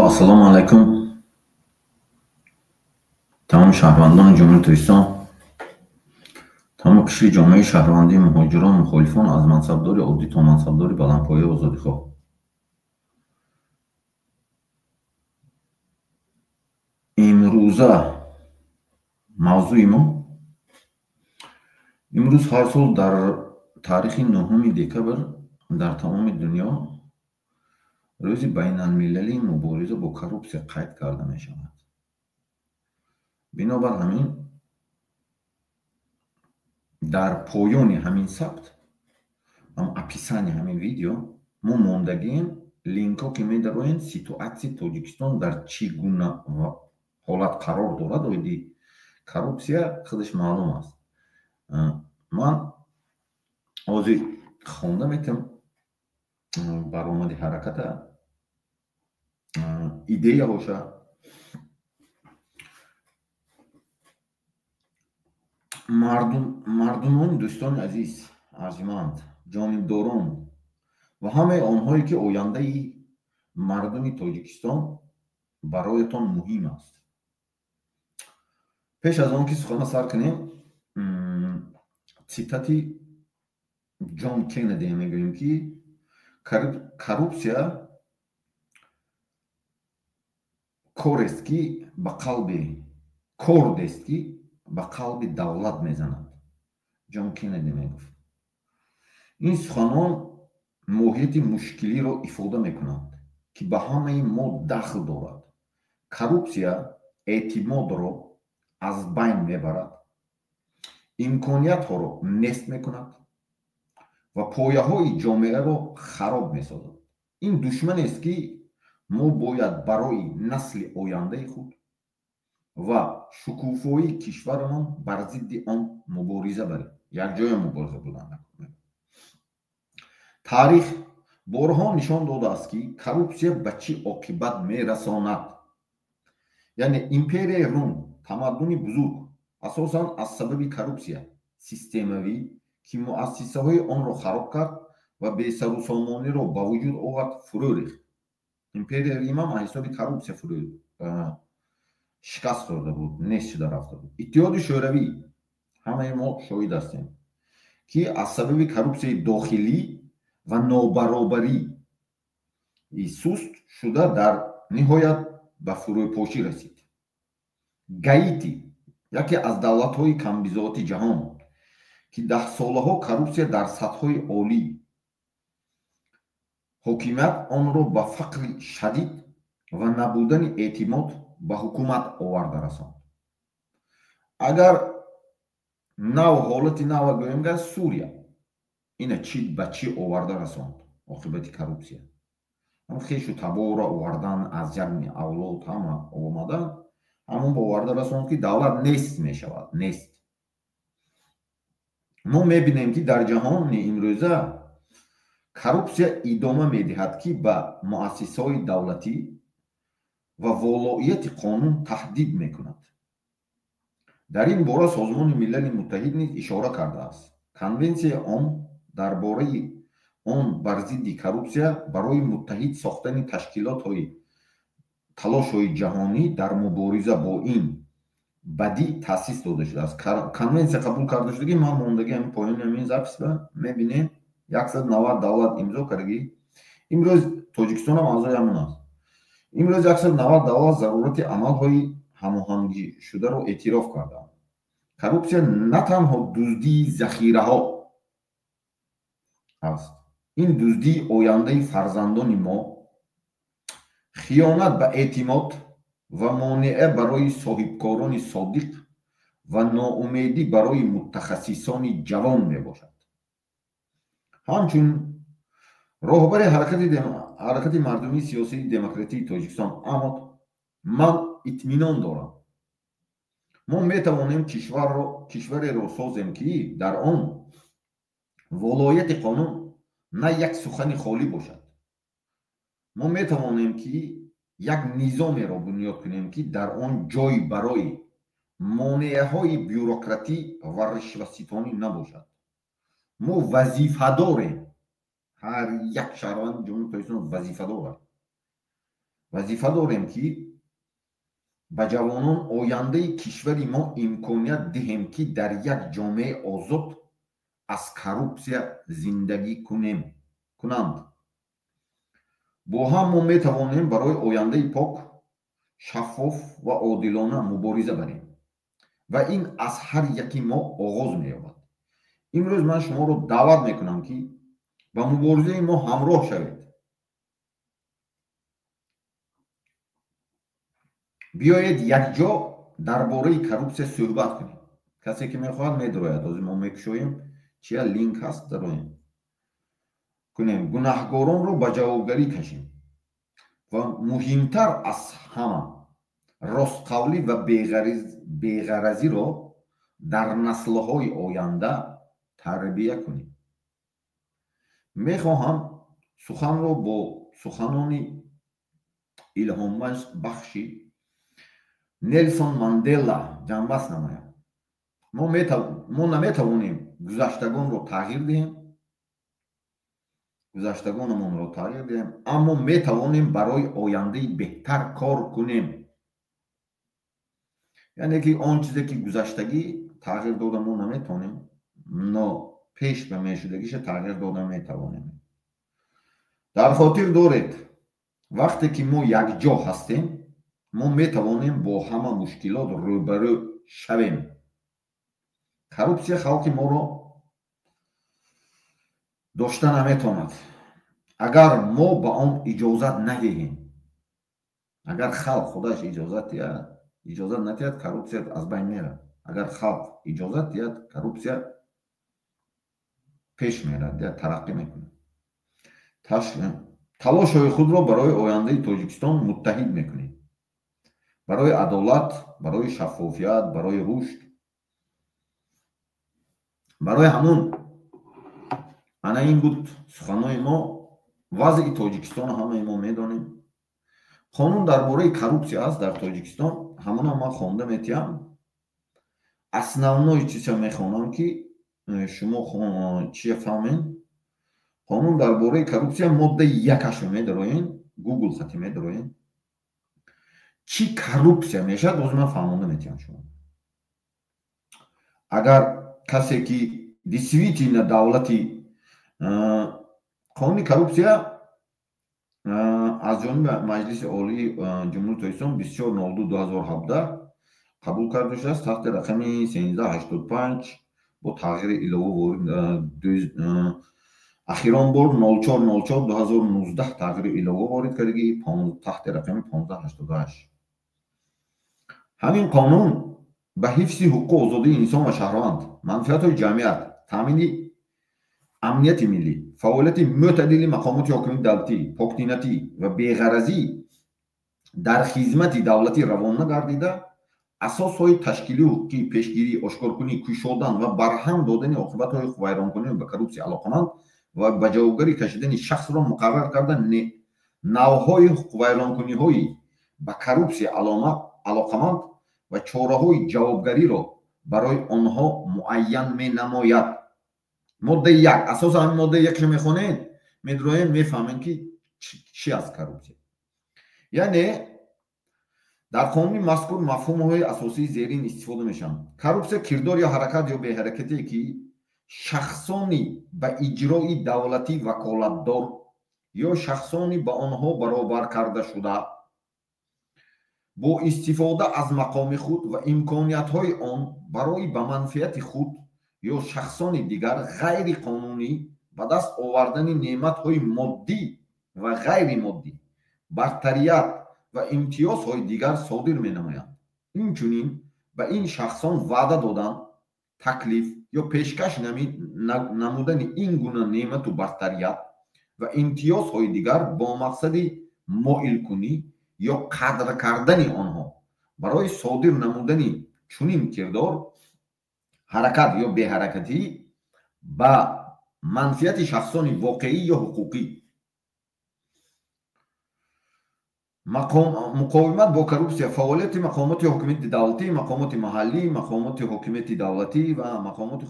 Assalomu alaykum. Tamom shahrovandoni Ҷумҳурии Tojikiston, тамоми қишри ҷомеаи шаҳрвандии муҳоҷирон, мухолифон аз мансабдори оддӣ то мансабдори баландпояи озодихоҳ. имрӯза мавзӯи мо имрӯз ҳар сол дар таърихи 9 декабр дар тамоми дунё рӯзи байналмилалии мубориза бо коррупсия қайд карда мешавад. бинобар ҳамин дар поёни ҳамин сабт описани ҳамин видео мо мондагием линкҳо ки медароянд ситуатсияи Тоҷикистон дар чӣ гуна ҳолат қарор дорад. оиди коррупсия худаш маълум аст. ман ҳозир хонда метавонам баромади ҳараката идеяҳоша мардумони дӯстони азиз, арҷманд, ҷонибдорон ва ҳамаи онҳое ки ояндаи мардуми Тоҷикистон бароятон муҳим аст. пеш аз он ки сухана сар кунем, цитати ҷон Кеннеди мегӯем ки коррупсия кордест ки ба қалби давлат мезанад. ҷон Кеннеди мегуфт. ин суханон моҳияти мушкилиро ифода мекунад ки ба ҳамаи мо дахл дорад. коррупсия эътимодро аз байн мебарад, имкониятҳоро нест мекунад ва пояҳои ҷомеаро хароб месозад. ин душманест ки мо бояд барои насли ояндаи худ ва шукуфоии кишварамон бар зидди он мубориза барем. якҷоя мубориза будан накунем. таърих борҳо нишон додааст ки коррупсия ба чӣ оқибат мерасонад. яъне империяи Рум, тамаддуни бузург асосан аз сабаби коррупсия системавӣ ки муассисаҳои онро хароб кард ва бесарусомониро ба вуҷуд овард, фурӯ рехт. империяи Рим ҳам аз ҳисоби коррупсия шикаст хӯрда буд, нест шуда рафта буд. иттиҳоди шӯравӣ, ҳамаи мо шоҳид ҳастем ки аз сабаби коррупсияи дохилӣ ва нобаробарии суст шуда дар ниҳоят ба фурӯпошӣ расид. гаити, яке аз давлатҳои камбизоати ҷаҳон ки даҳсолаҳо коррупсия дар сатҳҳои олӣ ҳокимият онро ба фақри шадид ва набудани эътимод ба ҳукумат оварда расонд. агар ҳолати нав гӯем газ Сурия ина ба чӣ оварда расонд оқибати коррупсия. хешу табора овардан, аз ҷарми авлод ҳама омадан ҳамон ба оварда расонд ки давлат нест мешавад. нест. мо мебинем ки дар ҷаҳони имрӯза коррупсия идома медиҳад ки ба муассисаҳои давлатӣ ва волоияти қонун таҳдид мекунад. дар ин бора Созмони Милали Муттаҳид низ ишора кардааст. конвенсияи он дар бораи он бар зидди коррупсия барои муттаҳид сохтани талошҳои ҷаҳонӣ дар мубориза бо ин бадӣ таъсис дода шудааст. конвенсия қабул карда шудаги ман мондаги поёни ҳамин запис ба мебинем 190 давлат имзо кардагӣ. имрӯз Тоҷикистон ҳам аъзои ҳамон аст. имрӯз 190 давлат зарурати амалҳои ҳамоҳангшударо эътироф кардаанд. коррупсия на танҳо дуздии захираҳо аст. ин дуздии ояндаи фарзандони мо, хиёнат ба эътимод ва монеа барои соҳибкорони содиқ ва ноумедӣ барои мутахассисони ҷавон мебошад. ҳамчун роҳбари ҳаракати мардумии сиёсии демократии Тоҷикистон Амод, ман итминон дорам. мо метавонем кишвареро созем ки дар он волояти қонун на як сухани холӣ бошад. мо метавонем ки як низомеро бунёд кунем ки дар он ҷой барои монеаҳои бюрократӣ ва ришваситонӣ набошад. мо вазифа дорем. ҳар як шаҳрванди ҷумҳурии Тоҷикистон вазифа дорад. вазифа дорем ки ба ҷавонон ояндаи кишвари мо имконият диҳем ки дар як ҷомеаи озод аз коррупсия зиндагӣ кунанд. бо ҳам мо метавонем барои ояндаи пок, шаффоф ва одилона мубориза барем ва ин аз ҳар яки мо оғоз меёбад. имрӯз ман шуморо даъват мекунам ки ба муборизаи мо ҳамроҳ шавед. биёед якҷо дар бораи коррупсия суҳбат кунем. касе ки мехоҳад медрояд, ҳозир мо мекушоем, чия линк ҳаст дароем кунем, гунаҳкоронро ба ҷавобгарӣ кашем ва муҳимтар аз ҳама ростқавлӣ ва беғаразиро дар наслҳои оянда тарбия кунем. мехоҳам суханро бо суханони илҳомбахши Нелсон Мандела ҷамъбаст намоям. мо наметавонем гузаштагонро тағйир диҳем, гузаштагонамонро тағйир диҳем, аммо метавонем барои ояндаи беҳтар кор кунем. яъне ки он чизе ки гузаштагӣ тағйир дода мо наметавонем, но пеш ба мешудагиша тағйир дода метавонем. дар хотир доред, вақте ки мо якҷо ҳастем, мо метавонем бо ҳама мушкилот рӯбарӯ шавем. коррупсия халқи моро дошта наметавонад, агар мо ба он иҷозат надиҳем. агар халқ худаш иҷозат надиҳад, коррупсия аз байн мерад. агар халқ иҷозат диҳад, коррупсия пеш мерад, тараққӣ мекунад. талошҳои худро барои ояндаи Тоҷикистон муттаҳид мекунем. барои адолат, барои шаффофият, барои рушд, барои ҳамон ана ин буд суханои мо. вазъи Тоҷикистон ҳамаи мо медонем. қонун дар бораи коррупсия аст дар Тоҷикистон, ҳамона ман хонда метиҳам. основной чиза мехонам ки шумо чия фаҳмед. қонун дар бораи коррупсия моддаи якашро медароен, Google хати медароен. чӣ коррупсия мешавад, боз ман фаҳмонда метиҳам шумо. агар касе ки действительно давлати қонуни коррупсия аз ҷониби маҷлиси олии ҷумҳурии Тоҷикистон 24/02/2017 қабул карда шудааст таҳти рақами 1385 бо тағйири илова ворид ахирон бор 04/04/2019 тағйири илова ворид кардаги таҳти рақами 1588. ҳамин қонун ба ҳифзи ҳуқуқу озодии инсон ва шаҳрванд, манфиатҳои ҷамъият, таъмини амнияти миллӣ, фаъолияти мӯътадили мақомоти ҳокимияти давлатӣ, поктинатӣ ва беғаразӣ дар хизмати давлатӣ равона гардида, асосҳои ташкилии ҳуқуқӣ, пешгирӣ, ошкоркунӣ, кушодан ва барҳам додани оқибатҳои вайронкунӣ ба коррупсия алоқаманд ва ба ҷавобгарӣ кашидани шахсро муқаррар карда, навъҳои ҳуқуқвайронкуниҳои ба коррупсия алоқаманд ва чораҳои ҷавобгариро барои онҳо муайян менамояд. моддаи як, асосан ҳамин моддаи якро мехонед, медроем, мефаҳмем ки чӣ аст коррупсия. яъне дар қонуни мазкур мафҳумҳои асосии зерин истифода мешаванд. коррупсия кирдор ё ҳаракат ё беҳаракате ки шахсони ба иҷрои давлатӣ ваколатдор ё шахсони ба онҳо баробар карда шуда бо истифода аз мақоми худ ва имкониятҳои он барои ба манфиати худ ё шахсони дигар ғайриқонунӣ ба даст овардани неъматҳои моддӣ ва ғайримоддӣ, бартарият ва имтиёзҳои дигар содир менамоянд. инчунин ба ин шахсон ваъда додан, таклиф ё пешкаш намудани ин гуна неъмату бартарият ва имтиёзҳои дигар бо мақсади моилкунӣ ё қадр кардани онҳо барои содир намудани чунин кирдор, ҳаракат ё беҳаракатӣ ба манфиати шахсони воқеӣ ё ҳуқуқӣ. муқовимат бо коррупсия, фаъолияти мақомоти ҳокимияти давлатӣ, мақомоти маҳаллӣ, мақомоти ҳокимияти давлатӣ ва мақомоти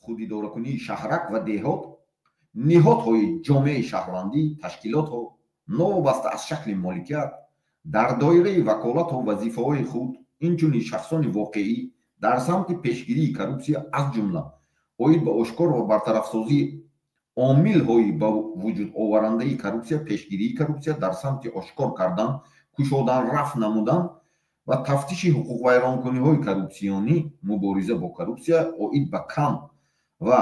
худидоракунии шаҳрак ва деҳот, ниҳодҳои ҷомеаи шаҳрвандӣ, ташкилотҳо новобаста аз шакли моликият дар доираи ваколату вазифаҳои худ инчунин шахсони воқеӣ дар самти пешгирии коррупсия аз ҷумла оид ба ошкор ва бартарафсозии омилҳои ба вуҷуд оварандаи коррупсия, пешгирии коррупсия дар самти ошкор кардан, кушодан, рафт намудан ва тафтиши ҳуқуқвайронкуниҳои коррупсионӣ, мубориза бо коррупсия оид ба кам ва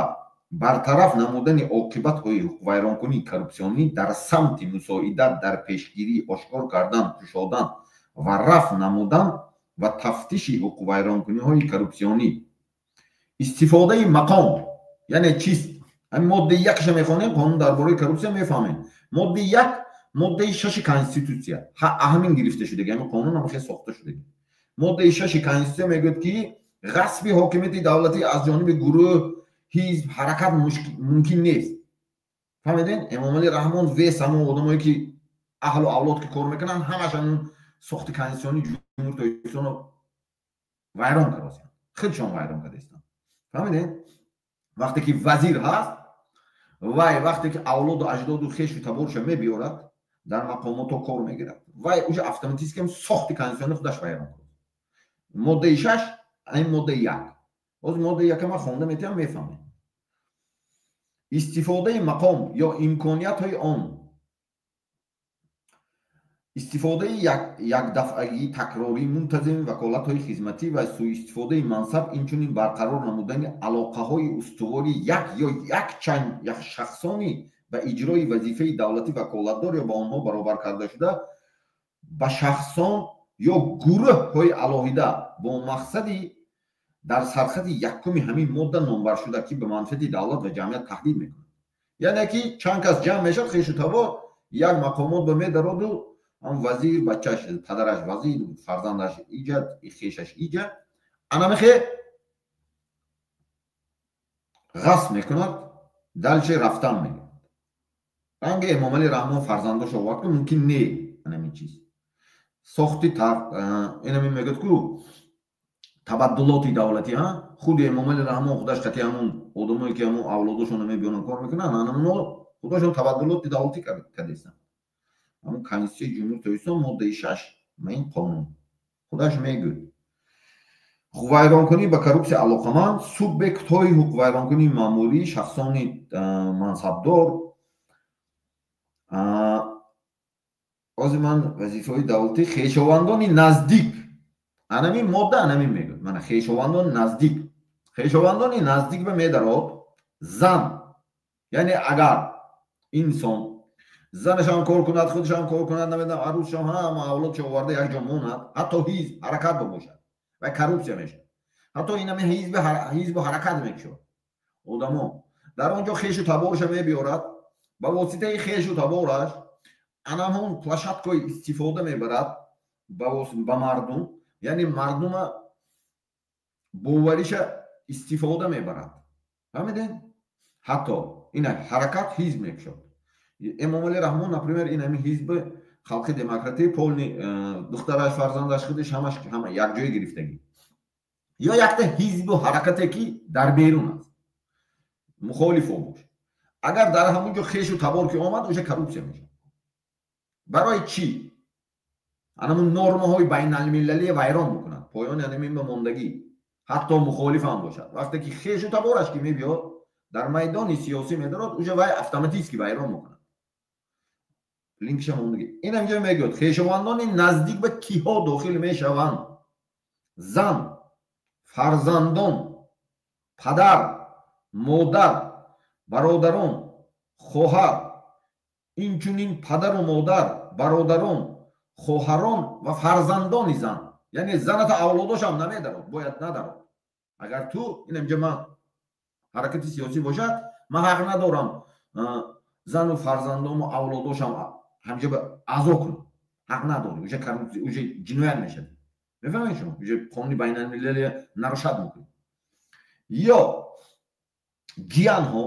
бартараф намудани оқибатҳои ҳуқуқвайронкунии коррупсионӣ дар самти мусоидат дар пешгирӣ, ошкор кардан, кушодан ва рафт намудан ва тафтиши ҳуқуқвайронкуниҳои коррупсионӣ. истифодаи мақом яъне чист? ҳамин моддаи якша мехонем, қонун дар бораи коррупсия мефаҳмем. моддаи як, моддаи шаши конститутсия ҳамин гирифта шудаги, ҳамин қонун ҳам хеле сохта шудаги. моддаи шаши конститутсия мегӯяд ки ғасби ҳокимияти давлатӣ аз ҷониби гурӯҳ, ҳизб, ҳаракат мумкин нест. фаҳмиден? эмомалӣ раҳмон вес ҳамон одамое ки аҳлу авлод ки кор мекунанд ҳамашон сохти конститутсиони ҷумҳурии тоҷикистоно вайрон карданд. худшон вайрон карданд. фаҳмиден? вақте ки вазир ҳаст, вай вақте ки авлоду аҷдоду хешу таборша мебиёрад, дар мақомото кор мегирад, вай уже автоматически сохти конститутсиони худаш вайрон кардад. моддаи 6, ин моддаи 1. боз моддаи 1 ма хонда метавонам мефаҳмем. истифодаи мақом ё имкониятҳои он, истифодаи якдафъагӣ, такрорӣ, мунтазими ваколатҳои хизматӣ ва сӯистифодаи мансаб, инчунин барқарор намудани алоқаҳои устувори як ё якчанд шахсони ба иҷрои вазифаи давлатӣ ваколатдор ё ба онҳо баробар карда шуда ба шахсон ё гурӯҳҳои алоҳида бо мақсади дар сархати якуми ҳамин модда номбар шуда ки ба манфиати давлат ва ҷамъият таҳдид мекунад. яъне ки чанд кас ҷамъ мешавад, хешу табор як мақомот ба медароду вазир бачаш, падараш вазир, фарзандаш иҷад, хешаш иҷад, анамихе ғасб мекунад, далчи рафтан мегирад. ранге эмомалӣ раҳмон фарзандашо вақт мумкин не анамин чиз. сохти инамин мегӯяд ку табаддулоти давлатӣ, худи эмомалӣ раҳмон худаш қати ҳамон одамое ки ҳамон авлодашон мебиёнанд кор мекунанд, ҳамоно худашон табаддулоти давлатӣ кардастанд. ҳамон конститутсияи ҷумҳурии тоҷикистон моддаи 6 ма ин қонун худаш мегӯяд ҳуқуқвайронкунӣ ба коррупсия алоқаманд субъектҳои ҳуқуқвайронкунии маъмурӣ, шахсони мансабдор, озиман вазифаҳои давлатӣ, хешовандони наздик. анамин модда анамин мегӯяд, мана хешовандони наздик. хешовандони наздик ба медарод зан, яъне агар инсон занашам кор кунад, худшам кор кунад, намедонам арӯзшам ҳама авлодшо оварда якҷо монад, ҳатто ҳизб ҳаракат бошад ва коррупсия мешавад, ҳатто инами ҳизбу ҳаракат мекушад, одамо дар он ҷо хешу таборша мебиёрад, ба воситаи хешу табораш анамон плашадкои истифода мебарад ба мардум, яъне мардума бовариша истифода мебарад. фаҳмиден? ҳатто ина ҳаракат ҳизб мекушад. эмомалӣ раҳмон например инами ҳизби халқи демократӣ полни духтараш, фарзандаш, худаш ҳама якҷоя гирифтагӣ ё якта ҳизбу ҳаракате ки дар берун аст, мухолиф бош. агар дар ҳамон ҷо хешу табор ки омад, уже коррупсия мешавад. барои чӣ? анамун нормаҳои байналмилалӣ вайрон мекунад, поёни анамин ба мондагӣ, ҳатто мухолиф ҳам бошад. вақте ки хешу табораш ки мебиёд дар майдони сиёсӣ медарад, уже вай автоматически вайрон мекунад. линкша мондагӣ. ин ҳамҷо мегӯяд хешовандони наздик ба киҳо дохил мешаванд? зан, фарзандон, падар, модар, бародарон, хоҳар, инчунин падару модар, бародарон, хоҳарон ва фарзандони зан. яъне заната авлодошам намедарад, бояд надарад. агар ту ин ҳамҷо ман ҳаракати сиёсӣ бошад, ман ҳақ надорам зану фарзандому авлодошам ҳамҷо ба аъзо кунам, ҳақ надорам, уже коррупсия, уже ҷиноят мешавад. мефаҳмед шумо? уже қонуни байналмилалӣ нарушад мекунед. ё ҷиянҳо,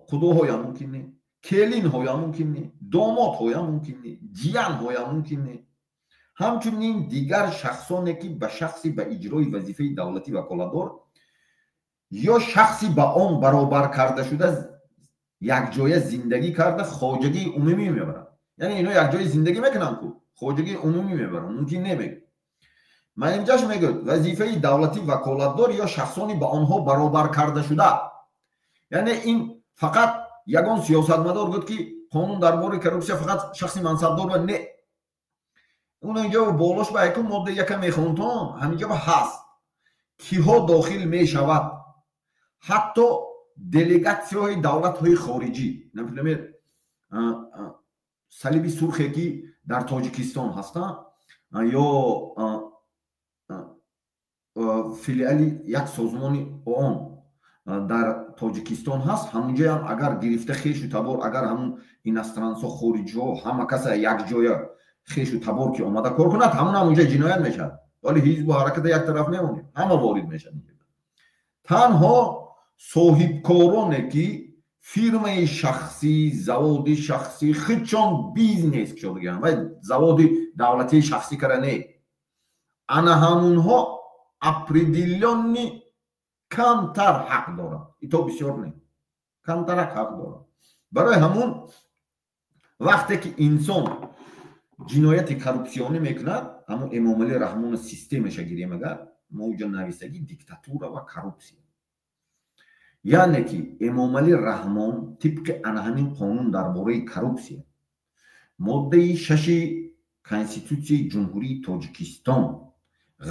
қудоҳоям мумкин не, келинҳоям мумкин не, домодҳоям мумкин не, ҷиянҳоям мумкин не, ҳамчунин дигар шахсоне ки ба шахси ба иҷрои вазифаи давлатӣ ваколатдор ё шахси ба он баробар карда шуда якҷоя зиндагӣ карда хоҷагии умумӣ мебарад. یعنی اینا یک جای زندگی میکنن کو خواجگی عمومی میبرن ممکن نمیگه. من اینجاش میگم وظیفه دولتی وکالتدار یا شخصانی با آنها برابر کرده شده، یعنی این فقط یگان سیاستمدار بود که قانون درباره коррупсия فقط شخصی منصبدار و نه، اون اینجا بالاش با یک ماده یکم میخوندم همینجا هست کیها داخل میشود، حتی делегацияҳои давлатҳои хориҷӣ. Например салиби сурхе ки дар тоҷикистон ҳастанд ё филиали як созмони ООН дар тоҷикистон ҳаст, ҳамунҷоям агар гирифта хешу табор агар ҳамун инострансо хориҷиҳо ҳама каса якҷоя хешу табор ки омада кор кунад ҳамун ҳамунҷа ҷиноят мешавад, вале ҳизбу ҳараката як тараф мемонад, ҳама ворид мешавад. танҳо соҳибкороне ки фирмаи шахсӣ заводи шахсӣ хичон бизнес шудаган ва заводи давлатии шахсӣ кара не, ана ҳамунҳо определённи камтар ҳақ доранд, ито бисёр не камтарак ҳақ доранд. барои ҳамун вақте ки инсон ҷинояти коррупсионӣ мекунад ҳамун эмомали раҳмони системаша гирем агар мауҷа нависагӣ диктатура ва коррупсия, яъне ки эмомали раҳмон тибқи ана ҳамин қонун дар бораи коррупсия моддаи 6 конститутсияи ҷумҳурии тоҷикистон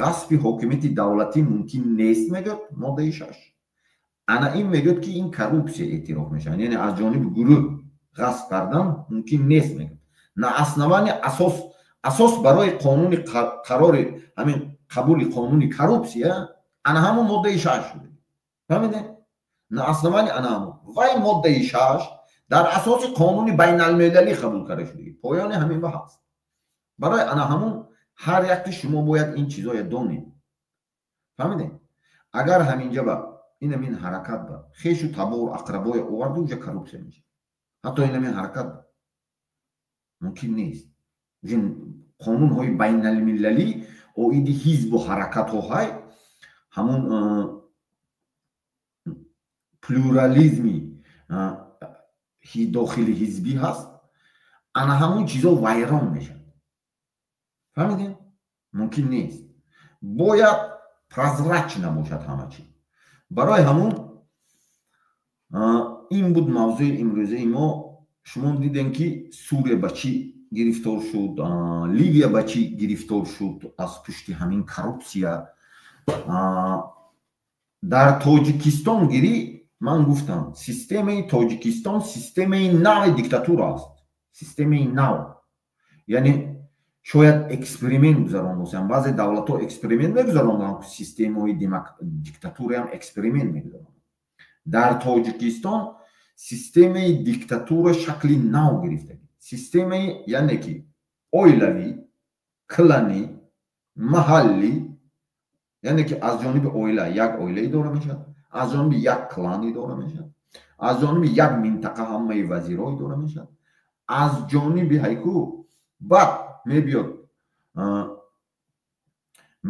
ғасби ҳокимияти давлатӣ мумкин нест мегӯяд, моддаи 6 ана ин мегӯяд ки ин коррупсия эътироф мешавад, яъне аз ҷониби гурӯҳ ғасб кардан мумкин нест мегӯяд. на основани асос барои қонуни қарори ҳамин қабули қонуни коррупсия ана ҳамун моддаи 6 шуда, фаҳмидед? на основани ана ҳамун вай моддаи 6 дар асоси қонуни байналмилалӣ қабул карда шуда, поёни ҳамин баҳс. барои ана ҳамун ҳар якти шумо бояд ин чизоя донед, фаҳмидед? агар ҳаминҷа ба инамин ҳаракат ба хешу табор ақрабоя оварда уҷа коррупсия мешавад, ҳатто инамин ҳаракат мумкин нест. қонунҳои байналмилалӣ оиди ҳизбу ҳаракатҳоҳай ҳамун плюрализми дохили ҳизбӣ ҳаст, ана ҳамун чизо вайрон мешавад, фаҳмидед? мумкин нест, бояд прозрачна бошад ҳама чиз. барои ҳамун ин буд мавзӯи имрӯзаи мо. шумо дидем ки сурия ба чӣ гирифтор шуд, ливия ба чӣ гирифтор шуд аз пушти ҳамин коррупсия. дар тоҷикистон гирӣ ман гуфтам системаи тоҷикистон системаи нави диктатура аст, системаи нав, яъне шояд эксперимент гузарондасам, баъзе давлатҳо эксперимент мегузаронданд, системаи диктатураам эксперимент мегузаронданд. дар тоҷикистон системаи диктатура шакли нав гирифта, системаи яъне ки оилавӣ, кланӣ, маҳаллӣ, яъне ки аз ҷониби оила як оила идора мешавад, аз ҷониби як клан идора мешавад, аз ҷониби як минтақа ҳамаи вазирҳо идора мешавад, аз ҷониби ҳайку баъд мебиёд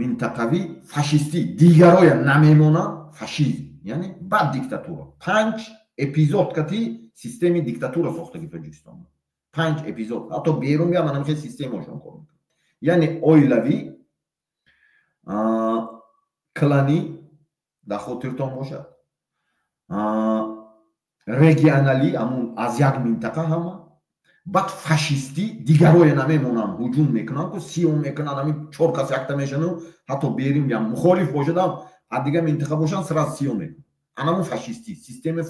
минтақавӣ фашистӣ дигароя намемонанд, фашизм яъне баъд диктатура. 5 эпизод кати системи диктатура сохтаги Тоҷикистон, 5 эпизод, ҳатто берун биям ана мехе системашон кор мекунад, яъне оилавӣ, кланӣ дар хотиртон бошад, регионалӣ ҳамун аз як минтақа ҳама, баъд фашистӣ дигароя намемонанд, ҳуҷум мекунанд, сиём мекунанд, ҳамин 4 кас якта мешаванд, ҳатто берин биям мухолиф бошадам аз дигар минтақа бошанд сирас сиём мекунанд. анамун фашистӣ, системи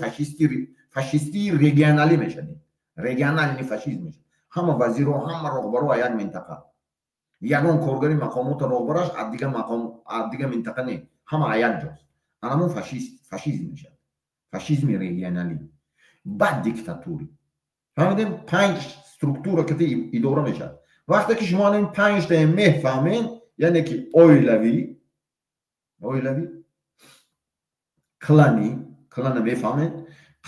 фашистии регионалӣ мешавад, региональный фашизм мешавад. ҳама вазирҳо, ҳама роҳбаро аз як минтақа, ягон коргари мақомоти роҳбараш аз дигар минтақа не, ҳама аз як ҷост. анамун фашизм мешавад, фашизми регионалӣ, баъд диктатури. фаҳмидем? 5 структура кати идора мешавад. вақте ки шумо ин 5 та мефаҳмед, яъне ки оилавӣ, клана мефаҳмед,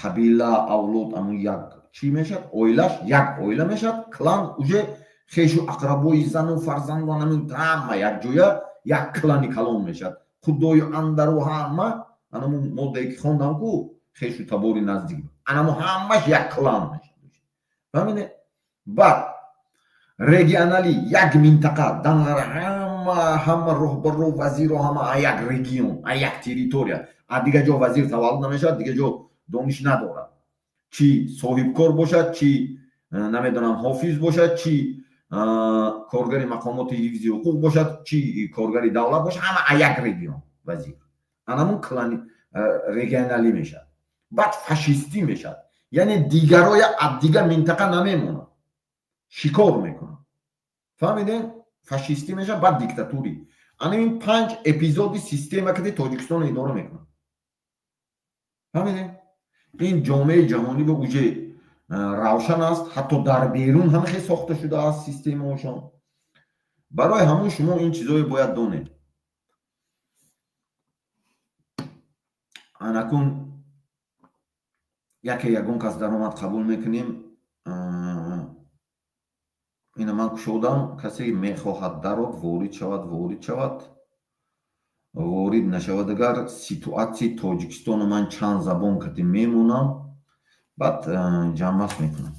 қабила, авлод амун як чӣ мешавад, оилаш як оила мешавад, клан уже хешу ақрабои зану фарзанду ҳамин ҳама якҷоя як клани калон мешавад. худою андару ҳама анамун моддае ки хондам ку хешу табори наздик, анамун ҳамаш як клан мешавад. фаҳмидед? баъд регионали як минтақа данлар ҳама роҳбаро вазиро ҳама а як регион а як территория а дига ҷо вазир таваллуд намешавад дига ҷо дониш надорад чи соҳибкор бошад чи намедонам ҳофиз бошад чи коргари мақомоти ҳифзи ҳуқуқ бошад чи коргари давлат бошад ҳама а як регион вазир анамун клани регионалӣ мешавад баъд фашистӣ мешавад яъне дигароя аз дига минтақа намемонад шикор мекунад фаҳмидем фашистӣ мешавад баъд диктатурӣ анин 5 эпизоди система ки тоҷикистон идора мекунад фаҳмидем ин ҷомеаи ҷаҳонӣ ба уҷе равшан аст ҳатто дар берун ҳам хеле сохта шудааст системаошон барои ҳамон шумо ин чизое бояд донед анакун яке ягон кас даромад қабул мекунем ина ман кушодам касе мехоҳад дарод ворид шавад ворид нашавад агар ситуатсияи тоҷикистону ман чанд забон кати мемонам баъд ҷамъбаҳс мекунам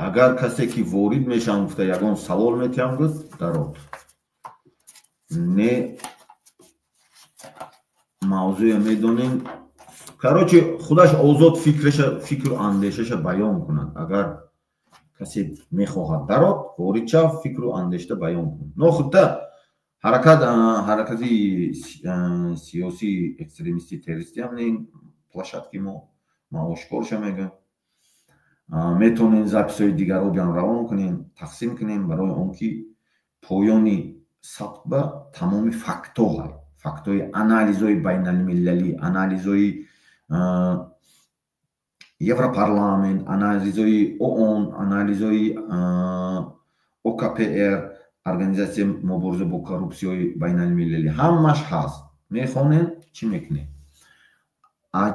агар касе ки ворид мешавам гуфта ягон савол метиҳам гуфт дарод не мавзӯя медонем короче худаш озод фикру андешаша баён кунад агар касе мехоҳад дарод ворид шав фикру андешта баён кунад нохудта ҳаракати сиёсии экстремисти террористӣ ҳам не площадки ма ошкорша мегӯям метавонем записҳои дигарро ҷам равон кунем тақсим кунем барои он ки поёни сабт ба тамоми фактҳои анализҳои байналмилалӣ анализҳои Европарламент, анализҳои ООН, анализҳои ОКПР, Организация мубориза бо коррупсияи байналмилалӣ ҳамаш ҳаст. Мехонем чӣ мекунем?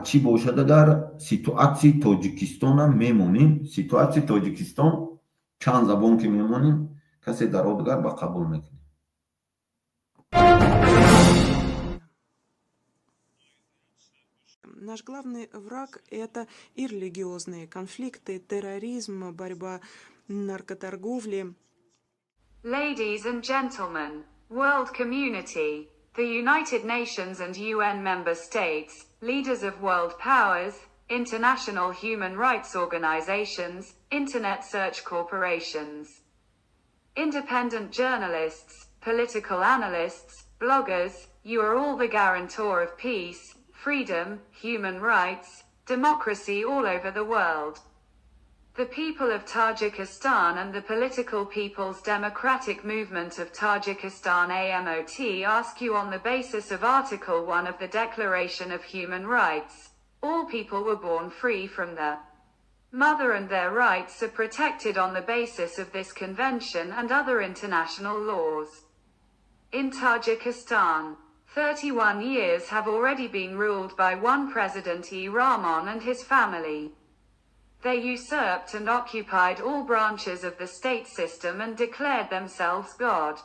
Чӣ бошад агар ситуатсияи Тоҷикистона мемонем, ситуатсияи Тоҷикистон чанд забон ки мемонем, касе дародгар ба қабул мекунем. Наш главный враг – это и религиозные конфликты, терроризм, борьба наркоторговли. Ladies and gentlemen, world community, the United Nations and UN member states, leaders of world powers, international human rights organizations, internet search corporations, independent journalists, political analysts, bloggers, you are all the guarantor of peace, freedom, human rights, democracy all over the world. The people of Tajikistan and the Political People's Democratic Movement of Tajikistan AMOT ask you on the basis of Article 1 of the Declaration of Human Rights, all people were born free from the mother and their rights are protected on the basis of this convention and other international laws. In Tajikistan, 31 years have already been ruled by one President Rahman and his family. They usurped and occupied all branches of the state system and declared themselves God.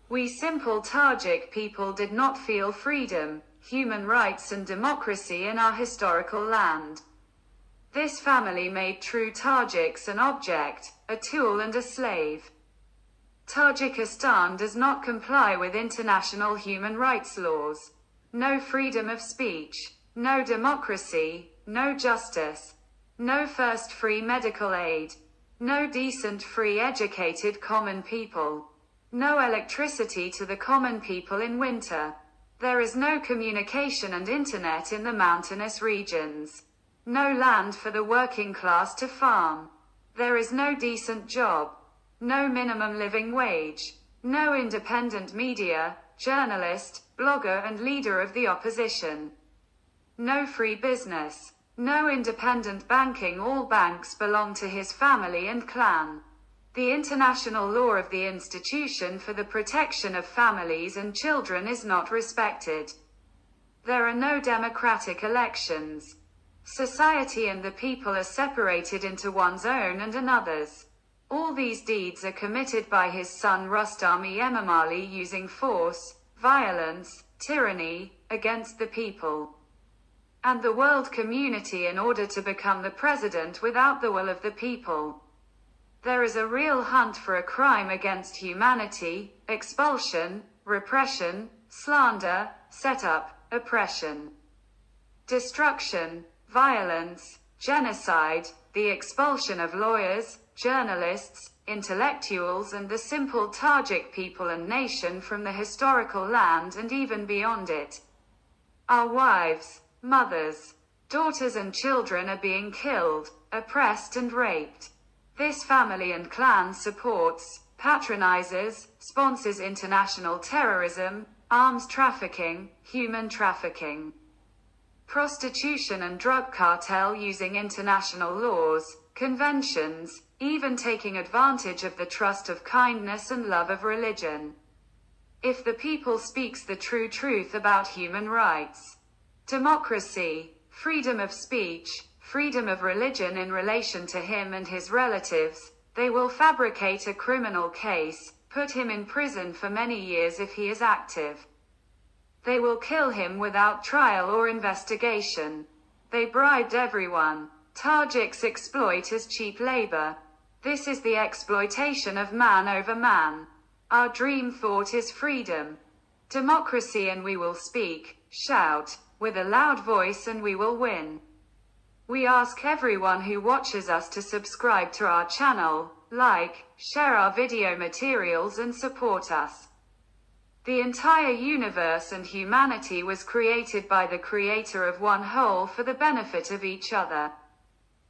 We simple Tajik people did not feel freedom, human rights and democracy in our historical land. This family made true Tajiks an object, a tool and a slave. Tajikistan does not comply with international human rights laws. No freedom of speech, no democracy, no justice, no first free medical aid, no decent free educated common people, no electricity to the common people in winter. There is no communication and internet in the mountainous regions. No land for the working class to farm. There is no decent job. No minimum living wage, no independent media, journalist, blogger and leader of the opposition. No free business, no independent banking, all banks belong to his family and clan. The international law of the institution for the protection of families and children is not respected. There are no democratic elections. Society and the people are separated into one's own and another's. All these deeds are committed by his son Rustami Emomali using force, violence, tyranny, against the people. and the world community in order to become the president without the will of the people. There is a real hunt for a crime against humanity, expulsion, repression, slander, setup, oppression, destruction, violence, genocide, the expulsion of lawyers, journalists, intellectuals and the simple Tajik people and nation from the historical land and even beyond it. Our wives, mothers, daughters and children are being killed, oppressed and raped. This family and clan supports, patronizes, sponsors international terrorism, arms trafficking, human trafficking, prostitution and drug cartel using international laws, conventions, even taking advantage of the trust of kindness and love of religion. If the people speaks the true truth about human rights, democracy, freedom of speech, freedom of religion in relation to him and his relatives, they will fabricate a criminal case, put him in prison for many years if he is active. They will kill him without trial or investigation. They bribed everyone. Tajiks exploit as cheap labor. This is the exploitation of man over man. Our dream thought is freedom, democracy, and we will speak, shout, with a loud voice and we will win. We ask everyone who watches us to subscribe to our channel, like, share our video materials and support us. The entire universe and humanity was created by the Creator of one whole for the benefit of each other.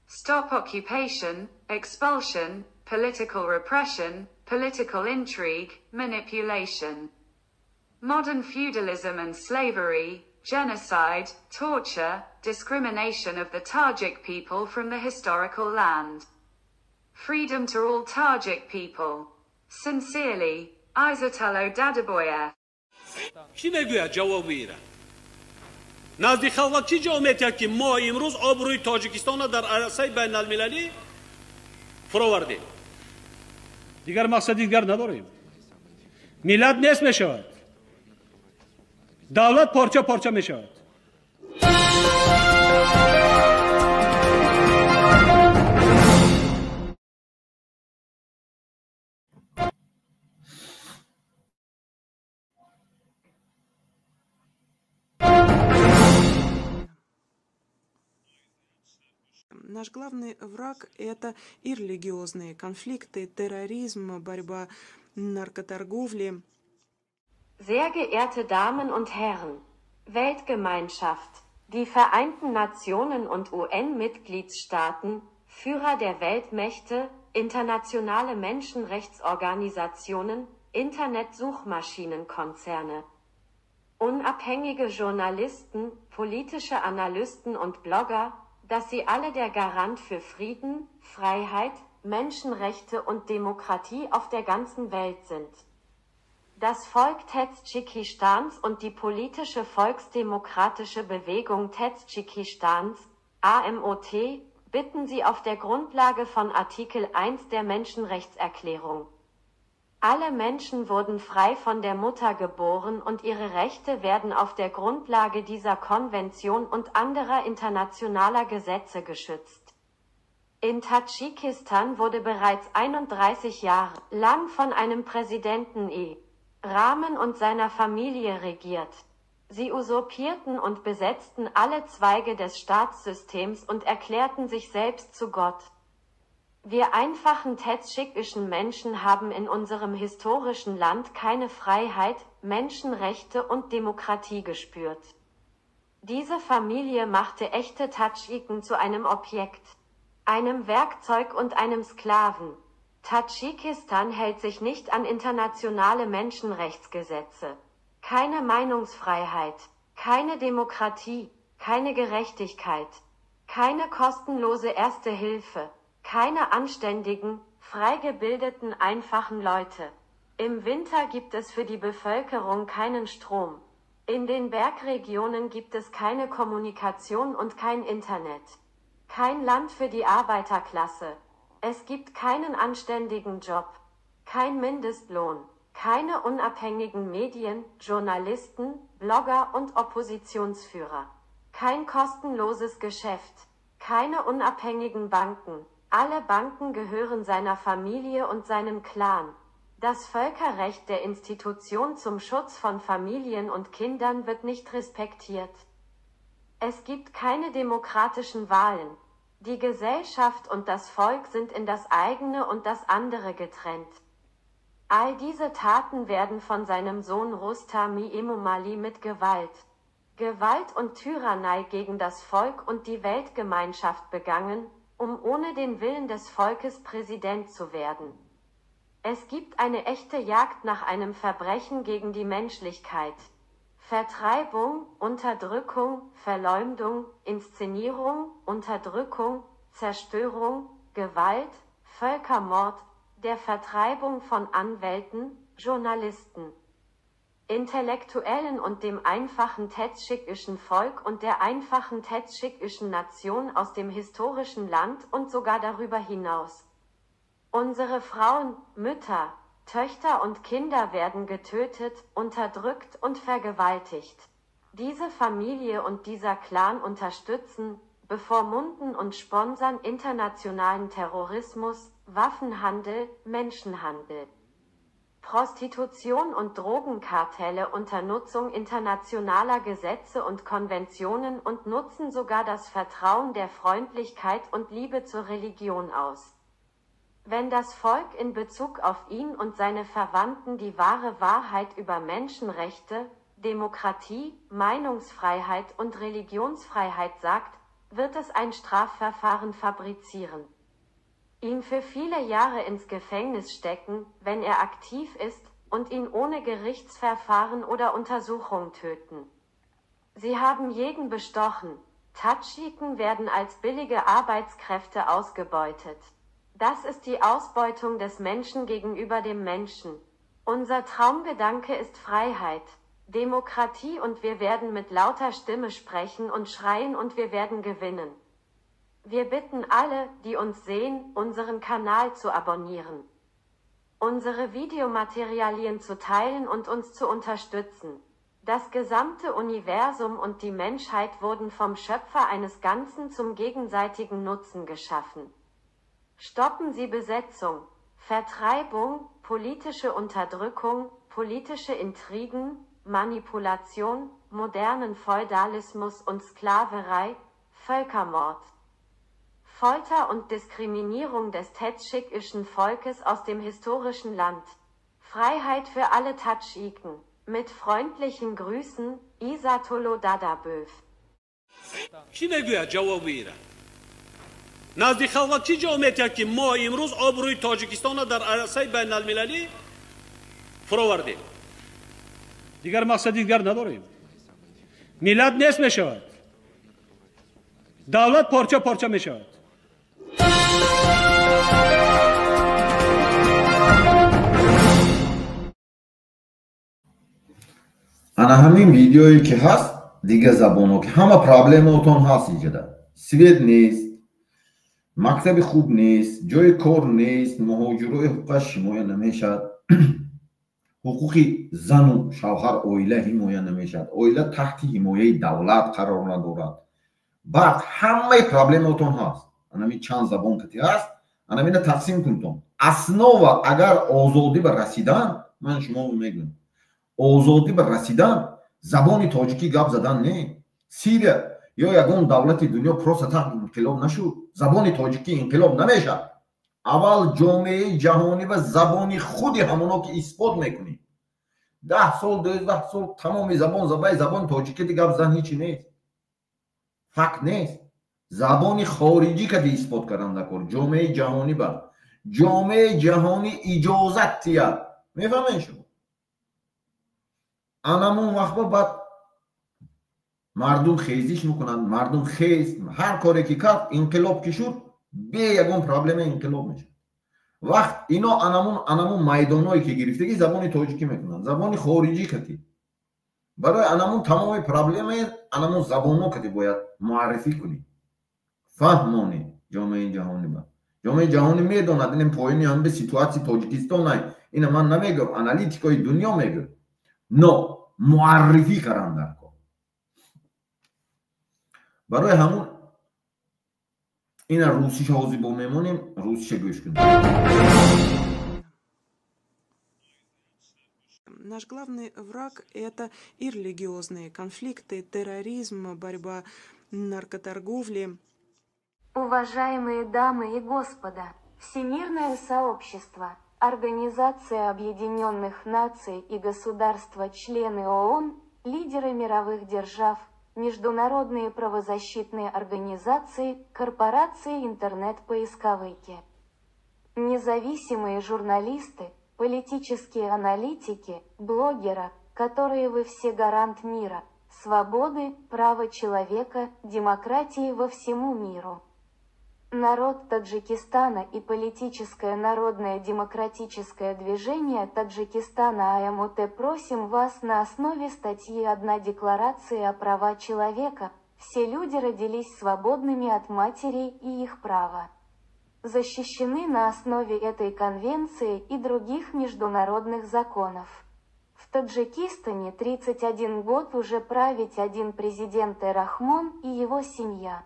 Stop occupation, expulsion, political repression, political intrigue, manipulation, modern feudalism and slavery, genocide, torture, discrimination of the Tajik people from the historical land. Freedom to all Tajik people. Sincerely, Aizatullah Dadaboyev. کی بگوید جواب ایران نزدیک خلق چی جامعه کرد که ما امروز آبروی تاجیکستان را در عرصه بین المللی فراوردیم دیگر مقصد دیگر نداریم ملت نیست می شود دولت پارچه پارچه می شود Наш главный враг – это и религиозные конфликты, терроризм, борьба, наркоторговля. Sehr geehrte Damen und Herren, Weltgemeinschaft, die Vereinten Nationen und UN-Mitgliedstaaten, Führer der Weltmächte, internationale Menschenrechtsorganisationen, Internetsuchmaschinenkonzerne, unabhängige Journalisten, politische Analysten und Blogger, dass sie alle der Garant für Frieden, Freiheit, Menschenrechte und Demokratie auf der ganzen Welt sind. Das Volk Tadschikistans und die politische Volksdemokratische Bewegung Tadschikistans, AMOT, bitten Sie auf der Grundlage von Artikel 1 der Menschenrechtserklärung. Alle Menschen wurden frei von der Mutter geboren und ihre Rechte werden auf der Grundlage dieser Konvention und anderer internationaler Gesetze geschützt. In Tadschikistan wurde bereits 31 Jahre lang von einem Präsidenten Rahman und seiner Familie regiert. Sie usurpierten und besetzten alle Zweige des Staatssystems und erklärten sich selbst zu Gott. Wir einfachen tadschikischen Menschen haben in unserem historischen Land keine Freiheit, Menschenrechte und Demokratie gespürt. Diese Familie machte echte Tadschiken zu einem Objekt, einem Werkzeug und einem Sklaven. Tadschikistan hält sich nicht an internationale Menschenrechtsgesetze. Keine Meinungsfreiheit, keine Demokratie, keine Gerechtigkeit, keine kostenlose Erste Hilfe. Keine anständigen, frei gebildeten, einfachen Leute. Im Winter gibt es für die Bevölkerung keinen Strom. In den Bergregionen gibt es keine Kommunikation und kein Internet. Kein Land für die Arbeiterklasse. Es gibt keinen anständigen Job. Kein Mindestlohn. Keine unabhängigen Medien, Journalisten, Blogger und Oppositionsführer. Kein kostenloses Geschäft. Keine unabhängigen Banken. Alle Banken gehören seiner Familie und seinem Clan. Das Völkerrecht der Institution zum Schutz von Familien und Kindern wird nicht respektiert. Es gibt keine demokratischen Wahlen. Die Gesellschaft und das Volk sind in das eigene und das andere getrennt. All diese Taten werden von seinem Sohn Rostami Emomali mit Gewalt und Tyrannei gegen das Volk und die Weltgemeinschaft begangen, um ohne den Willen des Volkes Präsident zu werden. Es gibt eine echte Jagd nach einem Verbrechen gegen die Menschlichkeit. Vertreibung, Unterdrückung, Verleumdung, Inszenierung, Unterdrückung, Zerstörung, Gewalt, Völkermord, der Vertreibung von Anwälten, Journalisten, Intellektuellen und dem einfachen tetschikischen Volk und der einfachen tetschikischen Nation aus dem historischen Land und sogar darüber hinaus. Unsere Frauen, Mütter, Töchter und Kinder werden getötet, unterdrückt und vergewaltigt. Diese Familie und dieser Clan unterstützen, bevormunden und sponsern internationalen Terrorismus, Waffenhandel, Menschenhandel, Prostitution und Drogenkartelle unter Nutzung internationaler Gesetze und Konventionen und nutzen sogar das Vertrauen der Freundlichkeit und Liebe zur Religion aus. Wenn das Volk in Bezug auf ihn und seine Verwandten die wahre Wahrheit über Menschenrechte, Demokratie, Meinungsfreiheit und Religionsfreiheit sagt, wird es ein Strafverfahren fabrizieren. Ihn für viele Jahre ins Gefängnis stecken, wenn er aktiv ist, und ihn ohne Gerichtsverfahren oder Untersuchung töten. Sie haben jeden bestochen. Tadschiken werden als billige Arbeitskräfte ausgebeutet. Das ist die Ausbeutung des Menschen gegenüber dem Menschen. Unser Traumgedanke ist Freiheit, Demokratie und wir werden mit lauter Stimme sprechen und schreien und wir werden gewinnen. Wir bitten alle, die uns sehen, unseren Kanal zu abonnieren, unsere Videomaterialien zu teilen und uns zu unterstützen. Das gesamte Universum und die Menschheit wurden vom Schöpfer eines Ganzen zum gegenseitigen Nutzen geschaffen. Stoppen Sie Besetzung, Vertreibung, politische Unterdrückung, politische Intrigen, Manipulation, modernen Feudalismus und Sklaverei, Völkermord, Folter und Diskriminierung des tetschikischen Volkes aus dem historischen Land. Freiheit für alle Tadschiken. Mit freundlichen Grüßen, Isatolo Dadaböv. نزدیک خلق چی جا میتید که ما امروز آبروی تاجیکستان را در عرصه بین المللی فراوردیم. دیگر مقصد دیگر نداریم. ملت نیست میشود. دولت پارچه پارچه میشود. انا همین ویدیویی که هست دیگه زبانو که همه پرابلماتون هست اینجا. سوئد نیست، مکتب خوب نیست، جای کار نیست، مهاجرای حقوقش حمایت نمیشد، حقوق زن و شوهر اویله حمایت نمیشد، اویله تحت حمایه دولت قرار ندارد. بعد همه پرابلماتون هست. انا می چند زبان کتی هست، انا می تقسیم کنم. اسنوا اگر آزادی به رسیدن، من شما میگم آزادی به رسیدن زبان تاجیکی گپ زدن نه. سیریا یا یگان دولت دنیا پروستا انقلاب نشد، زبان تاجیکی انقلاب نمیشه. اول جامعه جهانی و زبان خودی همونو که اثبات میکنی. 10 سال 12 سال تمام زبان تاجیکی دیگه گپ زدن هیچی نیست. فقط نیست. زبان خارجی که اثبات کردن نکن. جامعه جهانی با جامعه جهانی اجازت تیه. میفهمین شما؟ انمون وقت بعد مردم خیزیش میکنن، مردم خیز هر کاری که کرد انقلاب که شد به یگان پرابلم انقلاب میشه. وقت اینا انمون میدانایی که گرفتگی زبان تاجیکی میکنن، زبان خارجی کتی برای انمون تمام پرابلم انمون زبانو کتی باید معرفی کنی، فهمونی. جامعه جهانی با جامعه جهانی میداند این پایینی هم به سیتواتسی تاجیکستان نه. این من نمیگم، انالیتیکای دنیا میگه. نو معرفی کردن در کار. برای همون این روسی شوازی با میمونیم روسی گوش کنیم. Наш главный враг – это и религиозные конфликты, терроризм, борьба, наркоторговля. Уважаемые дамы и господа, Всемирное сообщество, Организация Объединенных Наций и государства-члены ООН, лидеры мировых держав, международные правозащитные организации, корпорации интернет-поисковики, независимые журналисты, политические аналитики, блогеры, которые вы все гарант мира, свободы, права человека, демократии во всему миру. Народ Таджикистана и политическое народное демократическое движение Таджикистана АМОТ просим вас на основе статьи 1 Декларации о правах человека, все люди родились свободными от матерей и их права защищены на основе этой конвенции и других международных законов. В Таджикистане 31 год уже править один президент Рахмон и его семья.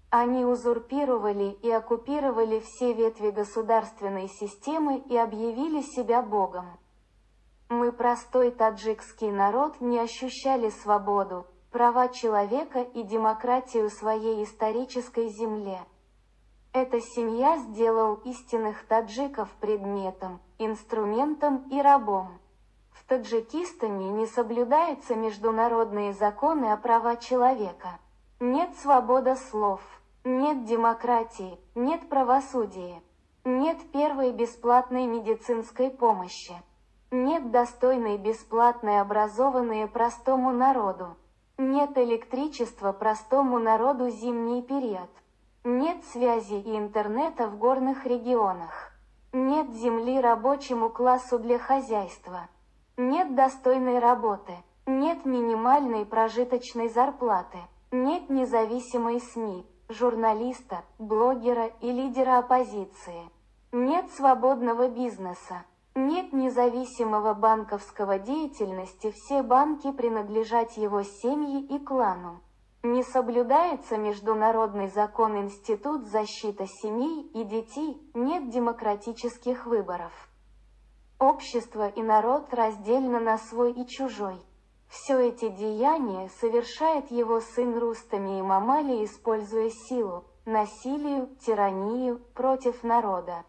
Они узурпировали и оккупировали все ветви государственной системы и объявили себя Богом. Мы, простой таджикский народ, не ощущали свободу, права человека и демократию своей исторической земле. Эта семья сделала истинных таджиков предметом, инструментом и рабом. В Таджикистане не соблюдаются международные законы о правах человека. Нет свободы слов, нет демократии, нет правосудия, нет первой бесплатной медицинской помощи, нет достойной бесплатной образованной простому народу, нет электричества простому народу зимний период. Нет связи и интернета в горных регионах. Нет земли рабочему классу для хозяйства. Нет достойной работы. Нет минимальной прожиточной зарплаты. Нет независимой СМИ, журналиста, блогера и лидера оппозиции. Нет свободного бизнеса. Нет независимого банковского деятельности, все банки принадлежат его семье и клану. Не соблюдается международный закон, институт защиты семей и детей, нет демократических выборов. Общество и народ раздельно на свой и чужой. Все эти деяния совершает его сын Рустами Имамали, используя силу, насилие, тиранию против народа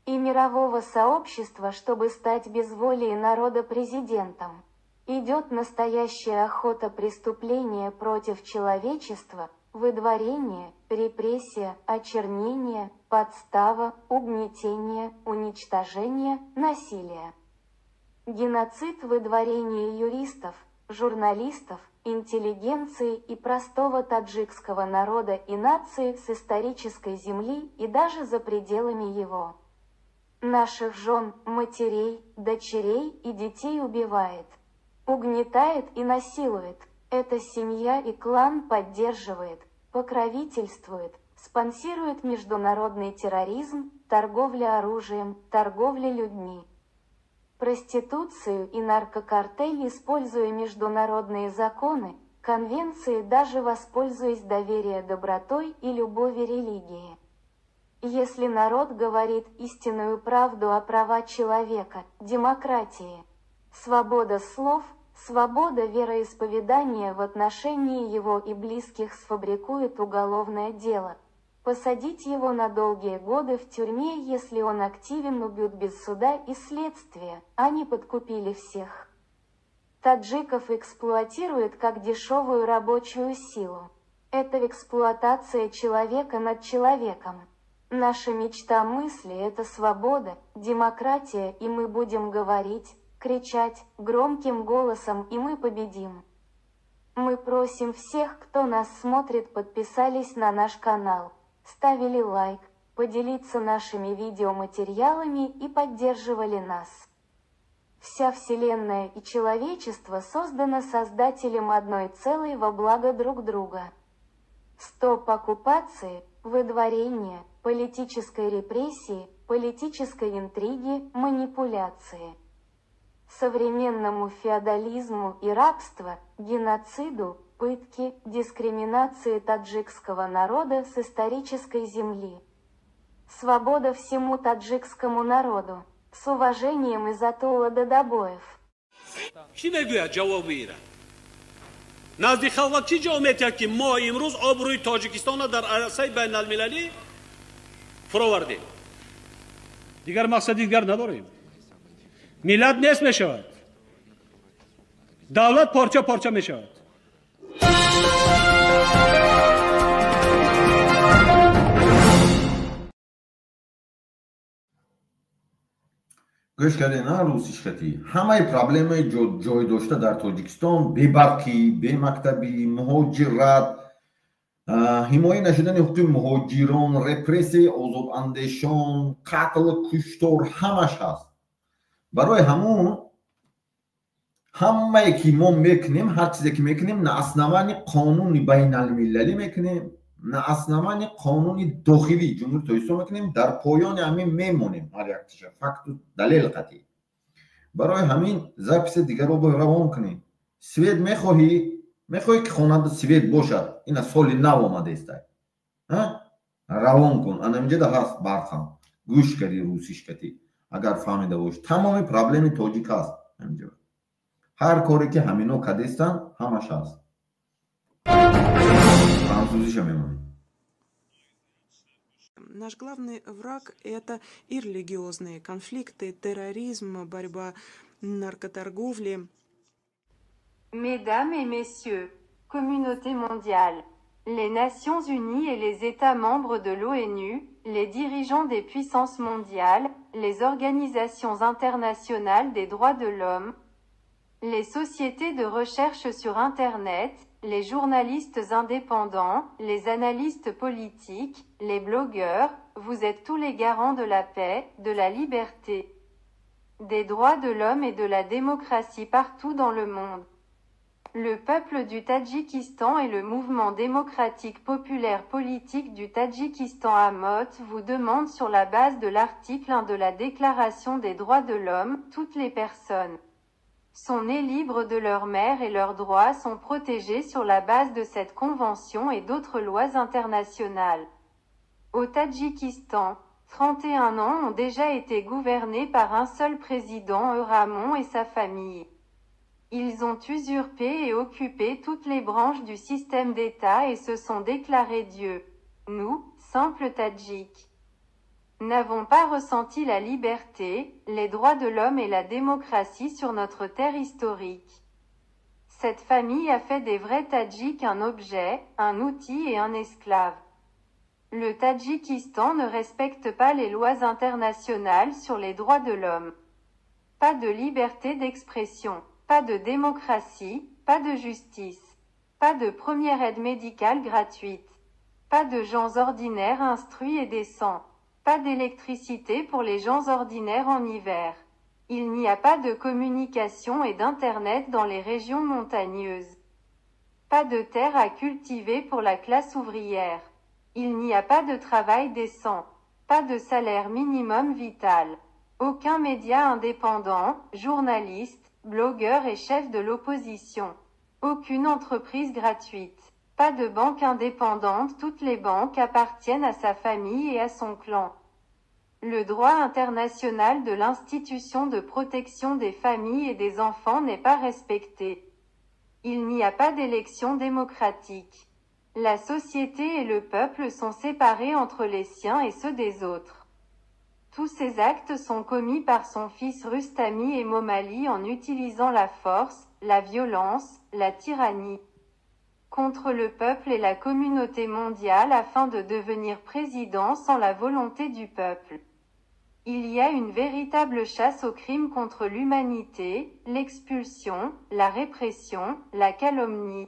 и мирового сообщества, чтобы стать без воли народа президентом. Идет настоящая охота, преступления против человечества, выдворение, репрессия, очернение, подстава, угнетение, уничтожение, насилие. Геноцид, выдворение юристов, журналистов, интеллигенции и простого таджикского народа и нации с исторической земли и даже за пределами его. Наших жен, матерей, дочерей и детей убивает. Угнетает и насилует. Эта семья и клан поддерживает, покровительствует, спонсирует международный терроризм, торговля оружием, торговля людьми, проституцию и наркокартель, используя международные законы, конвенции, даже воспользуясь доверием, добротой и любовью религии. Если народ говорит истинную правду о правах человека, демократии, свобода слов, свобода вероисповедания в отношении его и близких, сфабрикует уголовное дело, посадить его на долгие годы в тюрьме, если он активен, убьют без суда и следствия, они подкупили всех. Таджиков эксплуатируют как дешевую рабочую силу. Это эксплуатация человека над человеком. Наша мечта, мысли – это свобода, демократия, и мы будем говорить, кричать громким голосом, и мы победим. Мы просим всех, кто нас смотрит, подписались на наш канал, ставили лайк, поделиться нашими видеоматериалами и поддерживали нас. Вся Вселенная и человечество создано Создателем одной целой во благо друг друга. Стоп оккупации, выдворения, политической репрессии, политической интриги, манипуляции. Современному феодализму и рабству, геноциду, пытки, дискриминации таджикского народа с исторической земли. Свобода всему таджикскому народу. С уважением из Атола до Добоев. چی میگوید جواب ایران نزدیک خلق چی جواب میتید که ما امروز آبروی تاجیکستان را در عرصه بین المللی فراوردیم دیگر مقصد دیگر نداریم ملت نیست میشود دولت پارچه پارچه میشود گوش کردین ها روسیش خطی همه پرابلم جای داشته در تاجیکستان بی برقی، بی مکتبی، مهاجرت حمایه نشدن حقوق مهاجران، رپرسی آزاد اندیشان، قتل، کشتار همش هست برای همون همه که ما میکنیم هر چیزی که میکنیم نه اسنوان قانون بین المللی میکنیم نه اسنوان قانون داخلی جمهوری تاجیکستان میکنیم در پایان همین میمونیم هر یک چیز فقط دلیل قطعی برای همین زپس دیگر رو روان کنیم سوید میخواهی که خواننده سوید باشد این سال نو آمده است روان کن انا اینجا هست برخم گوش کردی روسیش کردی اگر فهمیده باش تمام پرابلم تاجیک هست اینجا هر کاری که همینا کردستن همش هست فرانسوزیش میمونه Наш главный враг – это и религиозные конфликты, терроризм, борьба, наркоторговля. Mesdames et messieurs, communauté mondiale, les Nations Unies et les États membres de l'ONU, les dirigeants des puissances mondiales, les organisations internationales des droits de l'homme, les sociétés de recherche sur Internet, les journalistes indépendants, les analystes politiques, les blogueurs, vous êtes tous les garants de la paix, de la liberté, des droits de l'homme et de la démocratie partout dans le monde. Le peuple du Tadjikistan et le mouvement démocratique populaire politique du Tadjikistan AMOT vous demandent sur la base de l'article 1 de la Déclaration des droits de l'homme, toutes les personnes sont nées libres de leur mère et leurs droits sont protégés sur la base de cette convention et d'autres lois internationales. Au Tadjikistan, 31 ans ont déjà été gouvernés par un seul président Euramon et sa famille. Ils ont usurpé et occupé toutes les branches du système d'État et se sont déclarés dieux. Nous, simples Tadjiks, n'avons pas ressenti la liberté, les droits de l'homme et la démocratie sur notre terre historique. Cette famille a fait des vrais Tadjiks un objet, un outil et un esclave. Le Tadjikistan ne respecte pas les lois internationales sur les droits de l'homme. Pas de liberté d'expression, pas de démocratie, pas de justice, pas de première aide médicale gratuite, pas de gens ordinaires instruits et décents. Pas d'électricité pour les gens ordinaires en hiver. Il n'y a pas de communication et d'internet dans les régions montagneuses. Pas de terre à cultiver pour la classe ouvrière. Il n'y a pas de travail décent. Pas de salaire minimum vital. Aucun média indépendant, journaliste, blogueur et chef de l'opposition. Aucune entreprise gratuite. Pas de banque indépendante, toutes les banques appartiennent à sa famille et à son clan. Le droit international de l'institution de protection des familles et des enfants n'est pas respecté. Il n'y a pas d'élection démocratique. La société et le peuple sont séparés entre les siens et ceux des autres. Tous ces actes sont commis par son fils Rustami et Momali en utilisant la force, la violence, la tyrannie contre le peuple et la communauté mondiale afin de devenir président sans la volonté du peuple. Il y a une véritable chasse aux crimes contre l'humanité, l'expulsion, la répression, la calomnie,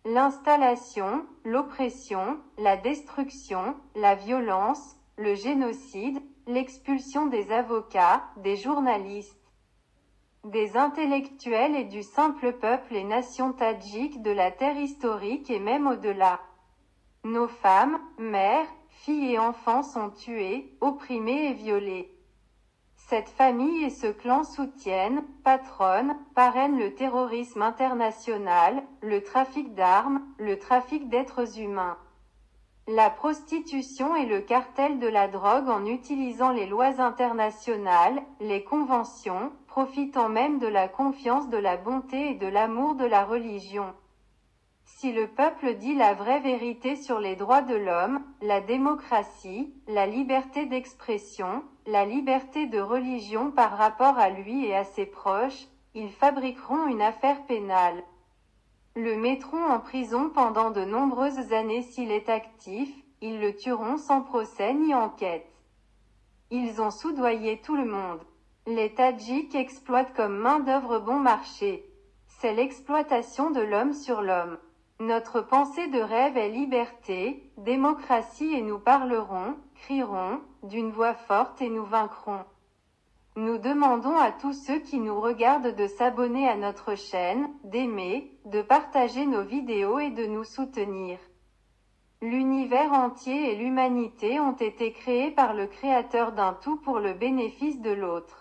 l'installation, l'oppression, la destruction, la violence, le génocide, l'expulsion des avocats, des journalistes, des intellectuels et du simple peuple et nation tadjik de la terre historique et même au-delà. Nos femmes, mères, filles et enfants sont tués, opprimés et violés. Cette famille et ce clan soutiennent, patronnent, parrainent le terrorisme international, le trafic d'armes, le trafic d'êtres humains, la prostitution et le cartel de la drogue en utilisant les lois internationales, les conventions, profitant même de la confiance, de la bonté et de l'amour de la religion. Si le peuple dit la vraie vérité sur les droits de l'homme, la démocratie, la liberté d'expression, la liberté de religion par rapport à lui et à ses proches, ils fabriqueront une affaire pénale. Le mettront en prison pendant de nombreuses années s'il est actif, ils le tueront sans procès ni enquête. Ils ont soudoyé tout le monde. Les Tadjiks exploitent comme main-d'œuvre bon marché. C'est l'exploitation de l'homme sur l'homme. Notre pensée de rêve est liberté, démocratie et nous parlerons, crierons, d'une voix forte et nous vaincrons. Nous demandons à tous ceux qui nous regardent de s'abonner à notre chaîne, d'aimer, de partager nos vidéos et de nous soutenir. L'univers entier et l'humanité ont été créés par le Créateur d'un tout pour le bénéfice de l'autre.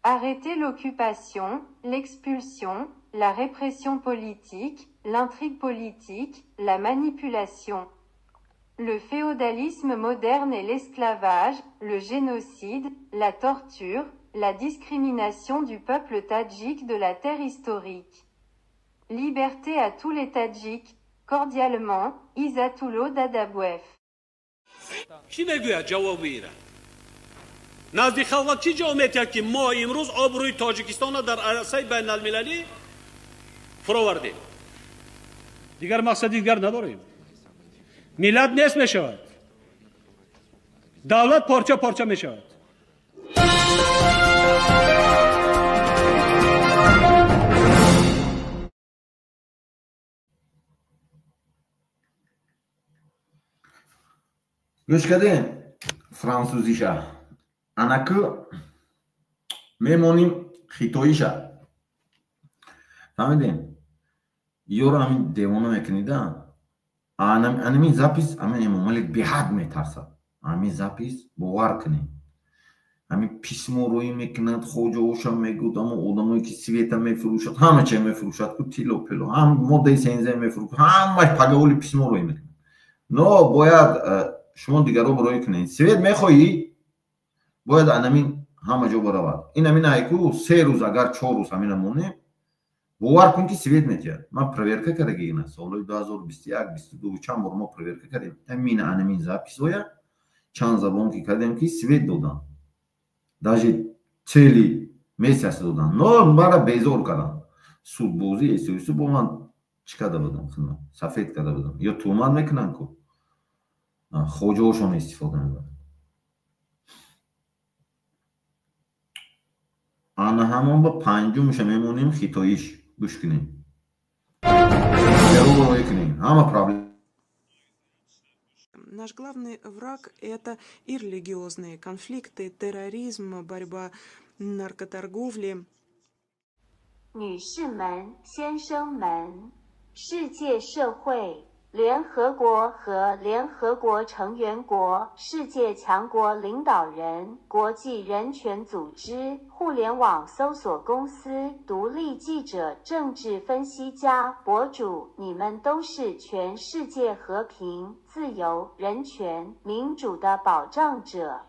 Arrêtez l'occupation, l'expulsion, la répression politique, l'intrigue politique, la manipulation. Le féodalisme moderne et l'esclavage, le génocide, la torture, la discrimination du peuple tadjik de la terre historique. Liberté à tous les Tadjiks, cordialement, Izatullo Dadabouef. کی بگوید جواب ایره نزدیک خلق چی جامعه که ما امروز آبروی تاجیکستان در عرصه بین المللی فراوردیم دیگر مقصد دیگر نداریم ملت نیست می شود دولت پارچه پارچه می شود گوش کردین فرانسوزیشا انکو میمونیم خیتویشا فهمیدین یورو همین دیوانو میکنیدن همین زاپیس همین امامالی به حد میترسد همین زاپیس باور کنین همین پیسمو روی میکنند خوجه اوشا میگود اما آدمایی که سویتا میفروشد همه چه میفروشد که تیلو پلو هم ماده سنزه میفروشد همه پگاولی پیسمو روی میکنند نو باید شما دیگر رو برای کنین سویت میخوایی باید همین همه جا برود این همین ایکو 3 روز اگر 4 روز همین مونه باور کن که سویت میتید ما پرویرکا کردیم سال 2021 22 چند بار ما پرویرکا کردیم همین записоя چند زبان که کردیم که سویت دادن даже цели месяц додан но мара безор кардам судбозӣ эсоси бо ман чӣ карда будам сафед карда будам ё тӯҳмат мекунам ку хоҷаошон истифода мебарам ана ҳамон ба панҷумша мемонем хитоиш гӯш кунем ярӯбарое кунем ҳама проблем. Наш главный враг – это и религиозные конфликты, терроризм, борьба, наркоторговли. 女士们、先生们，世界社会、联合国和联合国成员国、世界强国领导人、国际人权组织、互联网搜索公司、独立记者、政治分析家、博主，你们都是全世界和平、自由、人权、民主的保障者。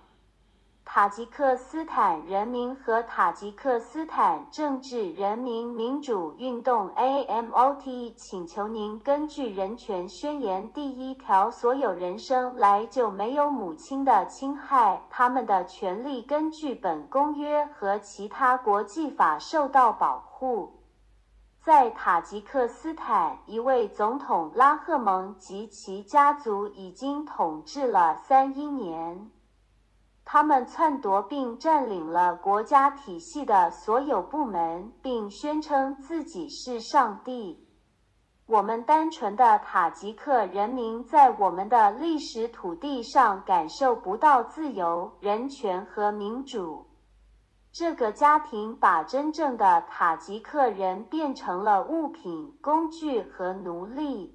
塔吉克斯坦人民和塔吉克斯坦政治人民民主运动 AMOT 请求您根据人权宣言第1条，所有人生来就没有母亲的侵害，他们的权利根据本公约和其他国际法受到保护。在塔吉克斯坦，一位总统拉赫蒙及其家族已经统治了31年。他们篡夺并占领了国家体系的所有部门，并宣称自己是上帝。我们单纯的塔吉克人民在我们的历史土地上感受不到自由、人权和民主。这个家庭把真正的塔吉克人变成了物品、工具和奴隶。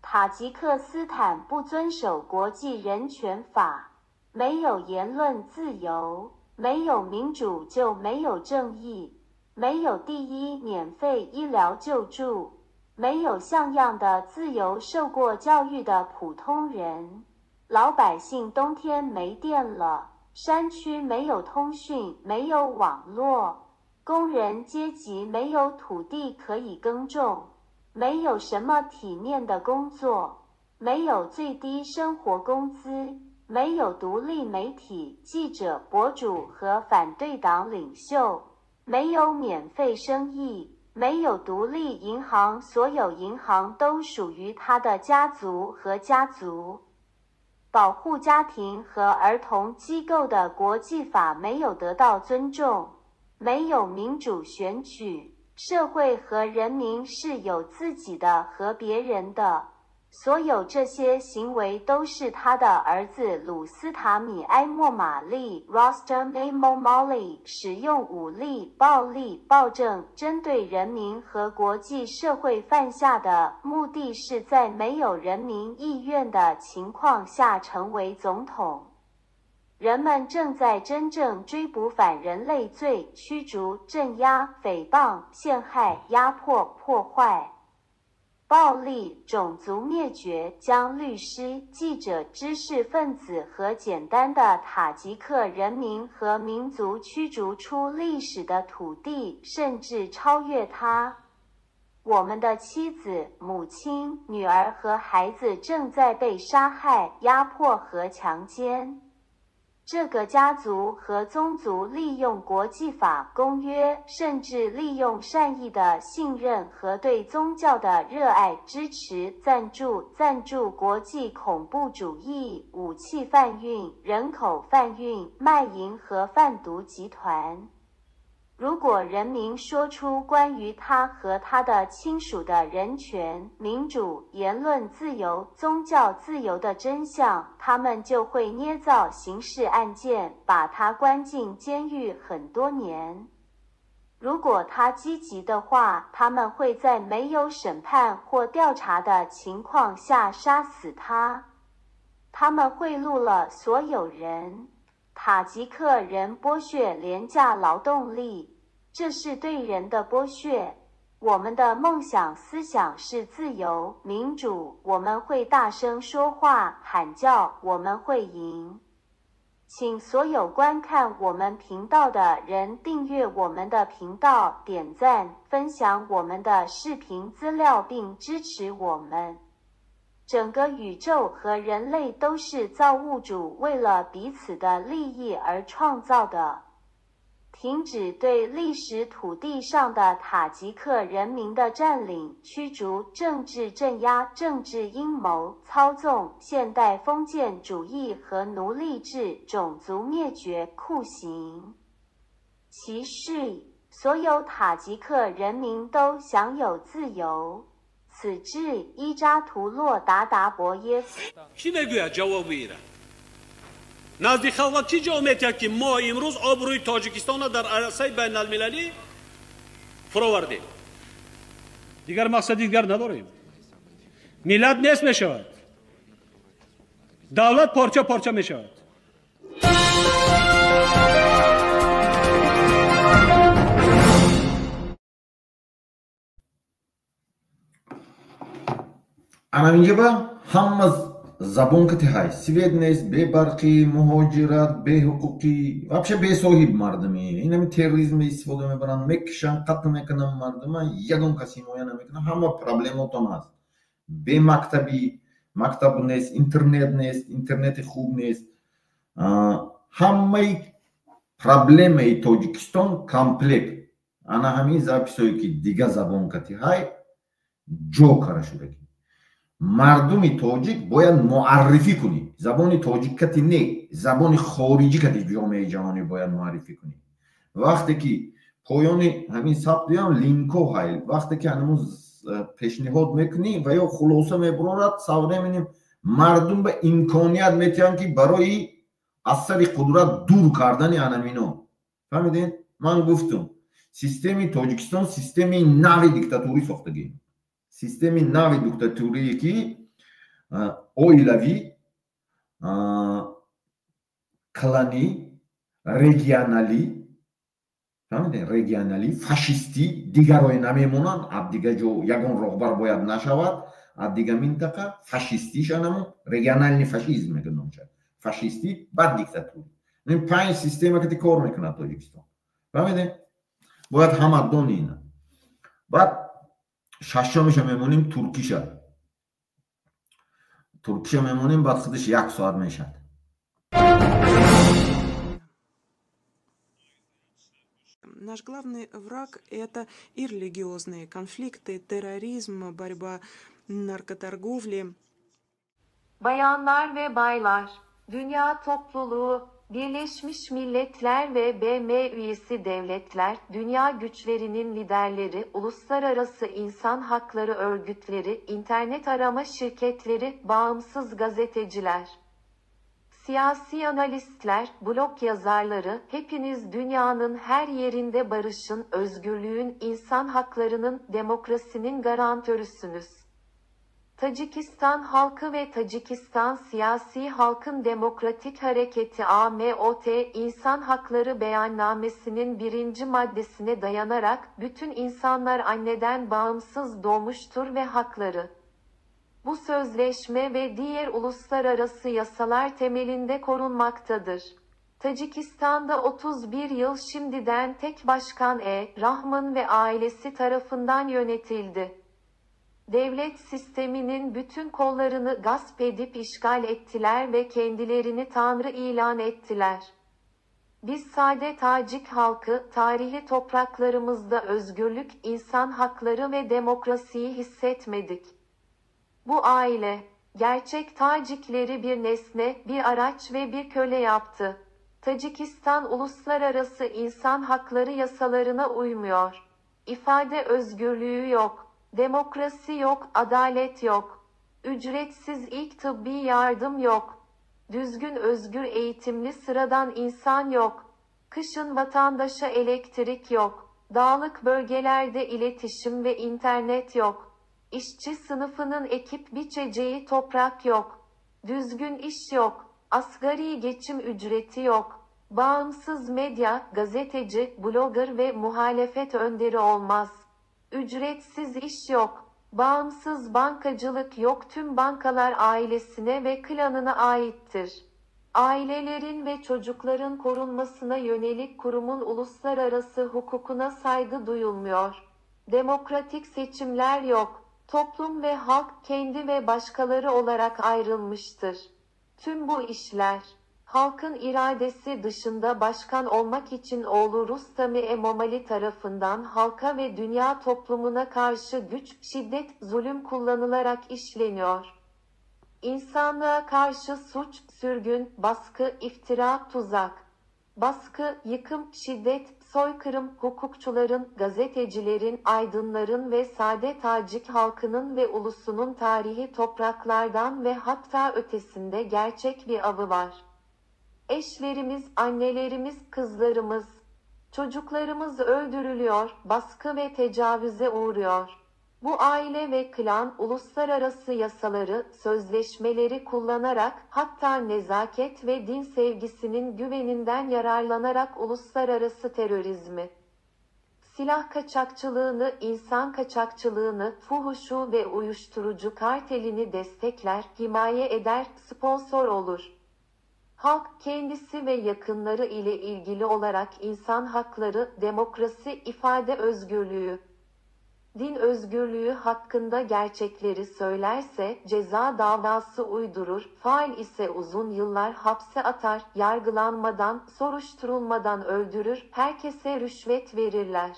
塔吉克斯坦不遵守国际人权法。没有言论自由，没有民主就没有正义，没有第一免费医疗救助，没有像样的自由受过教育的普通人，老百姓冬天没电了，山区没有通讯，没有网络，工人阶级没有土地可以耕种，没有什么体面的工作，没有最低生活工资，没有独立媒体、记者、博主和反对党领袖，没有免费生意，没有独立银行，所有银行都属于他的家族和家族。保护家庭和儿童机构的国际法没有得到尊重，没有民主选举，社会和人民是有自己的和别人的。所有这些行为都是他的儿子鲁斯塔米埃莫玛丽 Rostam Emomali 使用武力、暴力、暴政针对人民和国际社会犯下的，目的是在没有人民意愿的情况下成为总统。人们正在真正追捕反人类罪，驱逐、镇压、诽谤、陷害、压迫、破坏。暴力、种族灭绝将律师、记者、知识分子和简单的塔吉克人民和民族驱逐出历史的土地，甚至超越它。我们的妻子、母亲、女儿和孩子正在被杀害、压迫和强奸。这个家族和宗族利用国际法公约，甚至利用善意的信任和对宗教的热爱支持赞助国际恐怖主义、武器贩运、人口贩运、卖淫和贩毒集团。如果人民说出关于他和他的亲属的人权、民主、言论自由、宗教自由的真相，他们就会捏造刑事案件，把他关进监狱很多年。如果他积极的话，他们会在没有审判或调查的情况下杀死他。他们贿赂了所有人。塔吉克人剥削廉价劳动力，这是对人的剥削。我们的梦想思想是自由、民主，我们会大声说话、喊叫，我们会赢。请所有观看我们频道的人订阅我们的频道、点赞、分享我们的视频资料并支持我们。整个宇宙和人类都是造物主为了彼此的利益而创造的。停止对历史土地上的塔吉克人民的占领、驱逐、政治镇压、政治阴谋、操纵、现代封建主义和奴隶制、种族灭绝、酷刑、歧视。所有塔吉克人民都享有自由。此致伊扎图洛达达博耶夫。کی بگوید جواب میره نزد خلق چی جامعه کرد که ما امروز آبروی تاجیکستان را در عرصه بین المللی فراوردیم دیگر مقصد دیگر نداریم ملت نیست می شود دولت پارچه پارچه می شود انا اینجا هم زبون که های سوید نیست به برقی مهاجرت به حقوقی вообще به صاحب مردمی اینم تروریسم استفاده میبرن میکشن قتل میکنن مردم یگان کسی مویا نمیکنه همه پرابلماتون هست به مکتب نیست اینترنت خوب نیست همه پرابلم تاجیکستان کامپلکس انا همین записои که دیگه زبون که های جو کار شده مردمی تاجیک باید معرفی کنی زبان تاجیک کتی نه زبان خارجی کتی جامعه جهانی باید معرفی کنی وقتی که پایان همین ثبت دیدم لینکو های وقتی که هنوز پیشنهاد میکنی و یا خلاصه میبرند سواره می‌بینیم مردم به امکانیت میتونن که برای اثر قدرت دور کردن انمینا فهمیدین من گفتم سیستم تاجیکستان سیستم نوی دیکتاتوری ساختگی سیستم نوی دیکتاتوری که اویلوی کلانی رژیونالی، فهمیدین؟ رژیونالی فاشیستی دیگرای نمیمونن. اب دیگه جو یگان رهبر باید نشود، اب دیگه منطقه فاشیستی شنمون رژیونالی فاشیسم میگن چه فاشیستی بعد دیکتاتوری. این 5 سیستمی که کار میکنه تاجیکستان، فهمیدین؟ باید همه دونین. بعد ششمش میمونیم ترکیشه میمونیم، بعد خودش 1 ساعت میشه. Наш главный враг – это и религиозные конфликты, терроризм, борьба, narkotarguvli. Bayanlar ve baylar, dünya topluluğu, Birleşmiş Milletler ve BM üyesi devletler, dünya güçlerinin liderleri, uluslararası insan hakları örgütleri, internet arama şirketleri, bağımsız gazeteciler, siyasi analistler, blog yazarları, hepiniz dünyanın her yerinde barışın, özgürlüğün, insan haklarının, demokrasinin garantörüsünüz. Tacikistan halkı ve Tacikistan Siyasi Halkın Demokratik Hareketi AMOT, İnsan Hakları Beyannamesi'nin 1. maddesine dayanarak, bütün insanlar anneden bağımsız doğmuştur ve hakları, bu sözleşme ve diğer uluslararası yasalar temelinde korunmaktadır. Tacikistan'da 31 yıl şimdiden tek başkan Rahman ve ailesi tarafından yönetildi. Devlet sisteminin bütün kollarını gasp edip işgal ettiler ve kendilerini Tanrı ilan ettiler. Biz sade Tacik halkı, tarihi topraklarımızda özgürlük, insan hakları ve demokrasiyi hissetmedik. Bu aile, gerçek Tacikleri bir nesne, bir araç ve bir köle yaptı. Tacikistan uluslararası insan hakları yasalarına uymuyor. İfade özgürlüğü yok. Demokrasi yok, adalet yok. Ücretsiz ilk tıbbi yardım yok. Düzgün özgür eğitimli sıradan insan yok. Kışın vatandaşa elektrik yok. Dağlık bölgelerde iletişim ve internet yok. İşçi sınıfının ekip biçeceği toprak yok. Düzgün iş yok. Asgari geçim ücreti yok. Bağımsız medya, gazeteci, blogger ve muhalefet önderi olmaz. Ücretsiz iş yok. Bağımsız bankacılık yok. Tüm bankalar ailesine ve klanına aittir. Ailelerin ve çocukların korunmasına yönelik kurumun uluslararası hukukuna saygı duyulmuyor. Demokratik seçimler yok. Toplum ve halk kendi ve başkaları olarak ayrılmıştır. Tüm bu işler, halkın iradesi dışında başkan olmak için oğlu Rustami Emomali tarafından halka ve dünya toplumuna karşı güç, şiddet, zulüm kullanılarak işleniyor. İnsanlığa karşı suç, sürgün, baskı, iftira, tuzak, baskı, yıkım, şiddet, soykırım, hukukçuların, gazetecilerin, aydınların ve sade Tacik halkının ve ulusunun tarihi topraklardan ve hatta ötesinde gerçek bir avı var. Eşlerimiz, annelerimiz, kızlarımız, çocuklarımız öldürülüyor, baskı ve tecavüze uğruyor. Bu aile ve klan uluslararası yasaları, sözleşmeleri kullanarak, hatta nezaket ve din sevgisinin güveninden yararlanarak uluslararası terörizmi, silah kaçakçılığını, insan kaçakçılığını, fuhuşu ve uyuşturucu kartelini destekler, himaye eder, sponsor olur. Halk kendisi ve yakınları ile ilgili olarak insan hakları, demokrasi, ifade özgürlüğü, din özgürlüğü hakkında gerçekleri söylerse ceza davası uydurur, fail ise uzun yıllar hapse atar, yargılanmadan, soruşturulmadan öldürür, herkese rüşvet verirler.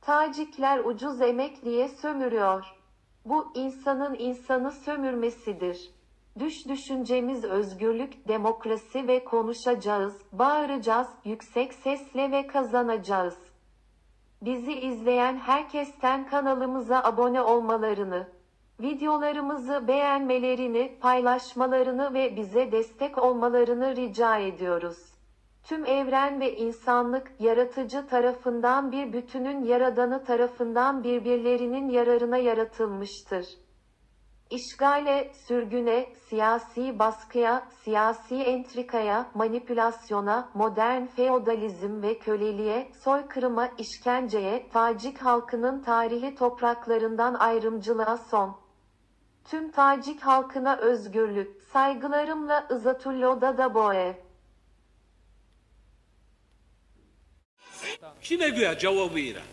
Tacikler ucuz emek diye sömürüyor. Bu insanın insanı sömürmesidir. Düşüncemiz özgürlük, demokrasi ve konuşacağız, bağıracağız, yüksek sesle ve kazanacağız. Bizi izleyen herkesten kanalımıza abone olmalarını, videolarımızı beğenmelerini, paylaşmalarını ve bize destek olmalarını rica ediyoruz. Tüm evren ve insanlık, yaratıcı tarafından bir bütünün yaradanı tarafından birbirlerinin yararına yaratılmıştır. İşgale, sürgüne, siyasi baskıya, siyasi entrikaya, manipülasyona, modern feodalizm ve köleliğe, soykırıma, işkenceye, Tacik halkının tarihi topraklarından ayrımcılığa son. Tüm Tacik halkına özgürlük, saygılarımla İzzatullah Dadaboev. کی میگوید جواب ایران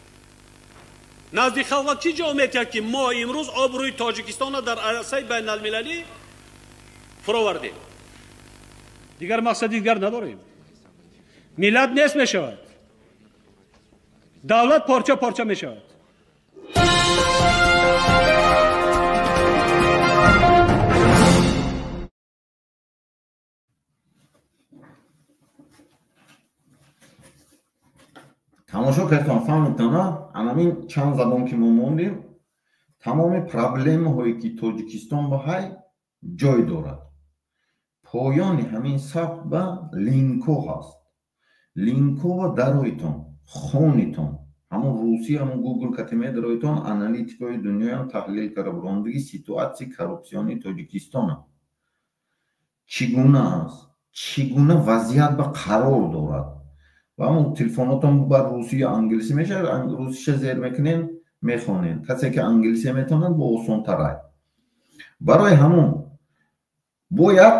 نزدیک خلق چی جواب میده که ما امروز آبروی تاجیکستان را در عرصه بین المللی فراوردیم دیگر مقصدی دیگر نداریم ملت نیست میشود دولت پارچه پارچه میشود тамошо кардам фаҳмидтана анамин чанд забон ки мо мондем тамоми проблемаҳое ки тоҷикистон ба ҳай ҷой дорад поёни ҳамин сабт ба линко ҳаст линко ба дароитон хонитон ҳамон русия ҳамон гугл катимедароитон аналитикои дунёям таҳлил кара бурондаги ситуатсияи коррупсиони тоҷикистона чӣ гуна аст чӣ гуна вазъият ба қарор дорад ва ҳамон телефонотон бар русия англисӣ мешавад русиша зер мекунен мехонен касе ки англисӣ метавонад бо осонтарай барои ҳамон бояд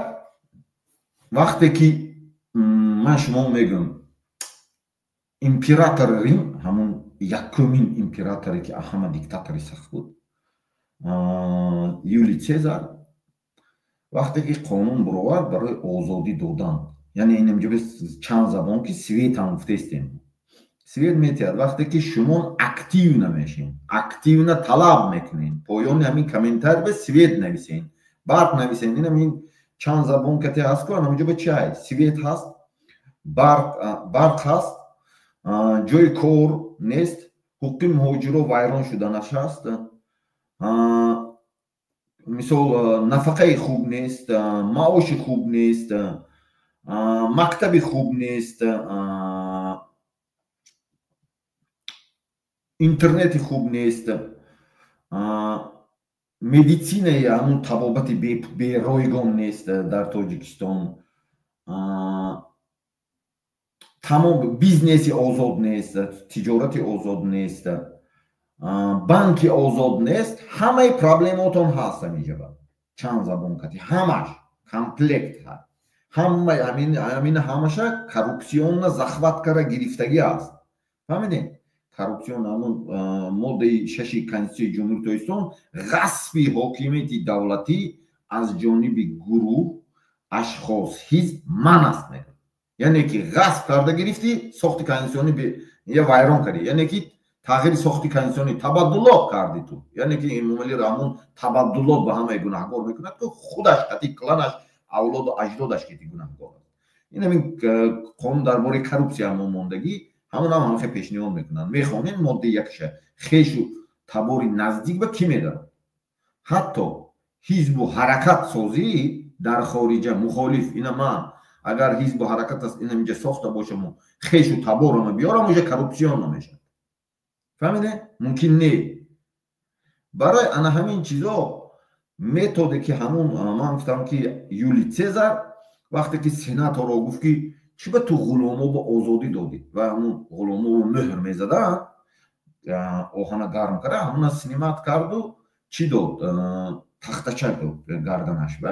вақте ки ман шумо мегӯям императори рим ҳамон якумин императоре ки ҳама диктатори сахт буд юлий цезар вақте ки қонун баровард барои озодӣ додан яъне инҷо чанд забон ки свет ҳам гуфтестем свет метиҳад вақте ки шумо активна мешин активна талаб мекунен поёни ҳамин комментарий ба свет нависен барқ нависен ин ҳамин чанд забон кате ҳаст ку инҷо ба чи ҳай свет ҳаст барқ ҳаст ҷои кор нест ҳуқуқи муҳоҷиро вайрон шуданаш ҳаст мисол нафақаи хуб нест маоши хуб нест мактаби хуб нест интернети хуб нест медицинаи ҳамун табобати беройгон нест дар тоҷикистон тамом бизнеси озод нест тиҷорати озод нест банки озод нест ҳамаи проблемаотон ҳаст ҳамиҷаба чанд забон кати ҳамаш комплект ҳаст ҳамин ҳамаша коррупсионна захваткара гирифтагӣ аст фаҳмидем коррупсион ҳамон моддаи 6 конститутсияи ҷумҳурии тоҷикистон ғасби ҳокимияти давлатӣ аз ҷониби гурӯҳ ашхос ҳизб ман аст мегӯяд яъне ки ғасб карда гирифтӣ сохти конститутсионӣ я вайрон кардӣ яъне ки тағйири сохти конститутсионӣ табаддулот кардӣ ту яъне ки эмомалӣ ҳамон табаддулот ба ҳамаи гунаҳгор мекунад ки худаш қати кланаш авлоду аҷдодаш ки гунаҳгор аст ин ҳамин қонун дар бораи коррупсия ҳамон мондагӣ ҳамон ҳам ҳамхе пешниҳод мекунанд мехонем моддаи якша хешу табори наздик ба кӣ медарад ҳатто ҳизбу ҳаракатсозӣ дар хориҷа мухолиф ина ман агар ҳизбу ҳаракат аст ин инҷа сохта бошаму хешу таборама биёрам уже коррупсион намешавад фаҳмиде мумкин не барои ана ҳамин чизо методе ки ҳамон ман гуфтам ки юлий цезар вақте ки сенаторро гуфт ки чӣ ба ту ғуломо ба озодӣ додӣ ва ҳамон ғуломоро мӯҳр мезаданд оҳана гарм кара ҳамона снимат карду чӣ дод тахтача дод гарданаш ва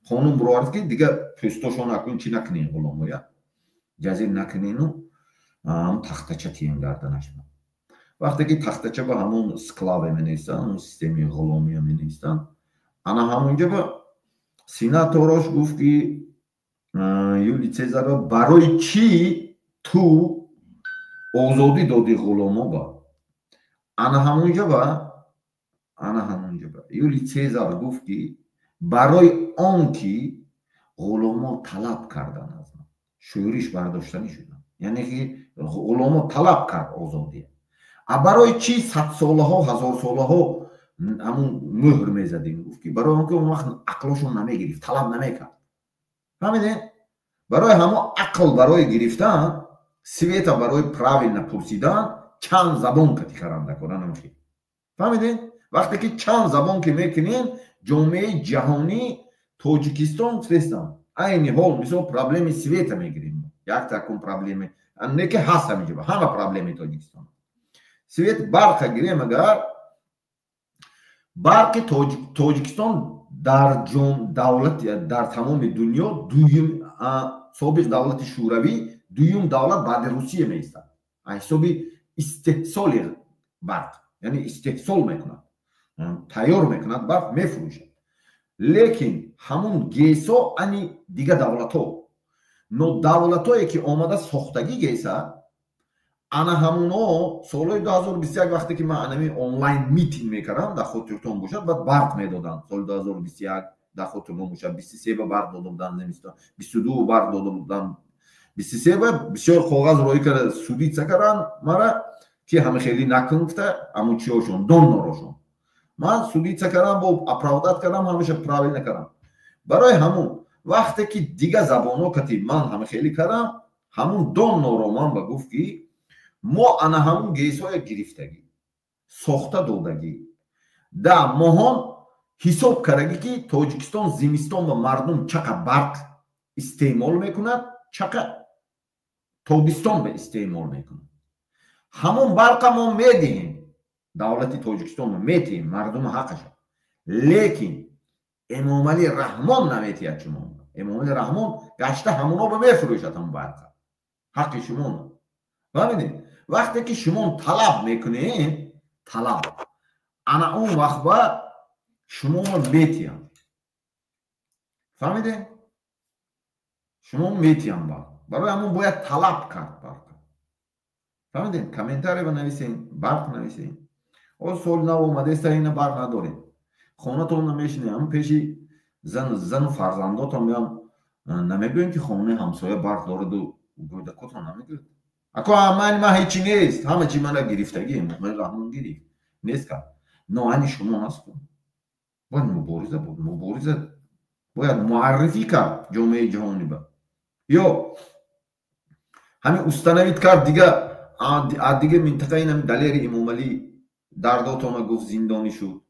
қонун буровард ки дигар пӯстошо накунед чӣ накунед ғуломоя ҷазир накунену тахтача тиен гарданаш вақте ки тахтача ба ҳамон склаве менависанд ҳамон системаи ғуломия менависанд ана ҳамонҷа ба сенаторош гуфт ки юлий цезаро барои чӣ ту озодӣ додӣ ғуломоба ана ҳамонҷа ба юлий цезар гуфт ки барои он ки ғуломо талаб карданд аз ман шӯриш бардоштанӣ шуданд яъне ки ғуломо талаб кард озодӣ а барои чӣ садсолаҳо ҳазорсолаҳо ҳамон мӯҳр мезадем гуфт ки барои он ки он вақт ақлошон намегирифт талаб намекард фаҳмидем барои ҳамо ақл барои гирифтан света барои правилна пурсидан чанд забон кати каранда кора намехи фаҳмидем вақте ки чанд забон ки мекунем جامعه جهانی توجیکستان فرستم عین حال مثلا پرابلم سویت میگیریم یک تکون پرابلم نه که هست همینجا همه پرابلم توجیکستان سویت برق گیریم اگر برق توجیکستان در دولت در تمام دنیا دویم سابق دولت شوروی دویم دولت بعد روسیه میستند حسابی استحصال برق یعنی استحصال میکند تیار میکند برق میفروشد لیکن همون گیسا انی دیگه دولت ها نو دولت هایی که آمده ساختگی گیسا انا همونا سالهای 2021 وقتی که من انمی آنلاین میتینگ میکردم در خاطرتون باشد بعد برق میدادن سال 2021 در خاطرتون باشد 23 برق داده بودن نمیستان 22 برق داده بودن 23 بسیار کاغذ روی کرد سودی کردن مرا که همه خیلی نکنفته اما چی هاشون دون ناراشون من سودی کردم با اپراودت کردم همیشه پراویل نکردم برای همون وقتی که دیگه زبانو کتی من همه خیلی کردم همون دون نارامان با گفت که ما انا همون گیسای گرفتگی ساخته دادگی در ماهان حساب کردگی که توجیکستان زمستان و مردم چقدر برق استعمال میکند چقدر تابستان به استعمال میکند همون برق ما میدهیم دولت توجیکستان میدهیم مردم حقش لیکن امام علی رحمان نمیتید شما امام علی رحمان گشته همونا به میفروشد هم برق حق شما ببینید وقتی که شما طلب میکنید طلب انا اون وقت با شما میتیم فهمیده شما میتیم برای همون باید طلب کرد برق فهمیدین کامنتاری بنویسین برق نویسین او سال نو اومده است اینا برق ندارید خونه تون نمیشینه هم پیشی زن فرزنداتون میام نمیگوین که خونه همسایه برق دارد و گویده کتون نمیگوید اکو من هیچی نیست همه چی من گرفتگی من رحمان گیری نیست که نه شما هست باید مبارزه بود مبارزه باید معرفی کرد جامعه جهانی با یا همین استنوید کرد دیگه منطقه این همین دلیر امام علی درداتون گفت زندانی شد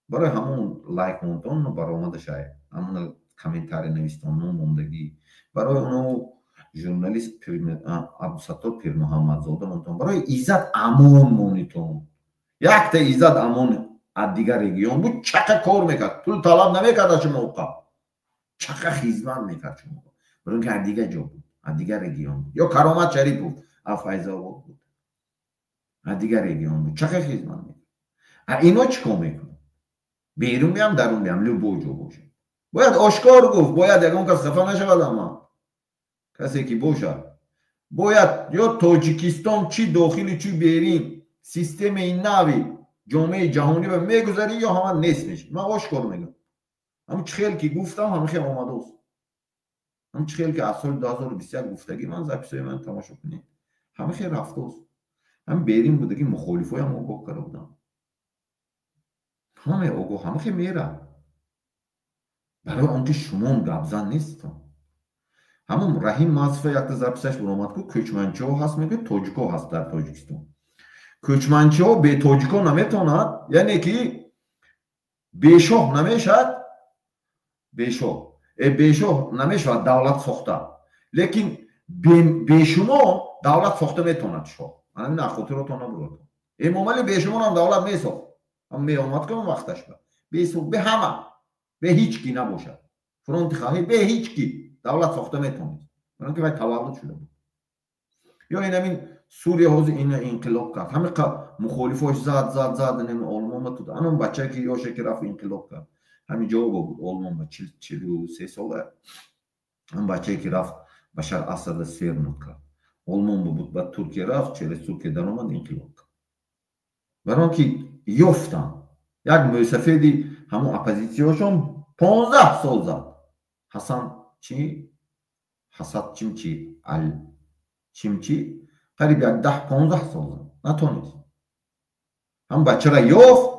برای همون لایک مونتون برآمده شاید همون کامنتاری نویستان موندگی برای اونو ژورنالیست عبدالستار پیر محمد زاده مونتون برای ایزد امان مونیتون یک تا ایزد امان از دیگر رگیون بود چقدر کار میکرد تو طلب نمیکرد شما اوقا چقدر خیزمند میکرد شما برای اینکه از دیگر جا بود از دیگر رگیون بود یا کرامت شریف بود افایز آباد بود از دیگر رگیون بود چقدر خیزمند میکرد اینا چیکار میکنه بیرون بیام درون بیام لو جو باشه باید آشکار گفت باید یکم کس خفه نشود اما کسی که باشه باید یا تاجیکستان چی داخلی چی بیرین سیستم این نوی جامعه جهانی به میگذاری یا همه نیست میشه من آشکار میگم همون خیلی که گفتم همه خیلی آمده است همون خیلی که از سال 2021 گفتگی من زبیسای من تماشا کنید همه خیلی رفته است هم بیرین بوده که مخالف های هم آگاه کرده بودم همه آگاه همه خیلی میره برای آنکه شما هم گبزن نیست همون رحیم مازفه یک زبیسش برامد که کچمنچه ها هست میگه توجیک ها هست در تاجیکستان کچمنچه ها به توجیک ها نمیتوند یعنی که بیشاه نمیشد بیشاه نمیشود دولت ساخته لیکن به شما دولت ساخته میتوند شاه همین اخواتیراتون نبرد امام علی به شما هم دولت میساخت هم میامد کنم وقتش به همه به هیچ کی نباشد فرانت خواهی به هیچ کی دولت ساخته میتونید برای که باید تولد شده بود یا این همین سوریه حوض این انقلاب کرد همه مخالفاش زد نمی آلمان بود همون بچه که یاشه که رفت انقلاب کرد همین جواب بود آلمان با 43 ساله هم بچه که رفت بشار اسد سرنود کرد آلمان بود بعد ترکیه رفت 40 ترکیه در آمد انقلاب کرد برای که یفتن یک موسفیدی همون اپوزیسیونشون 15 سال زد حسن چی؟ حسد چیمچی چیمچی قریب یک 10-15 سال زد نتونید هم بچه را یافت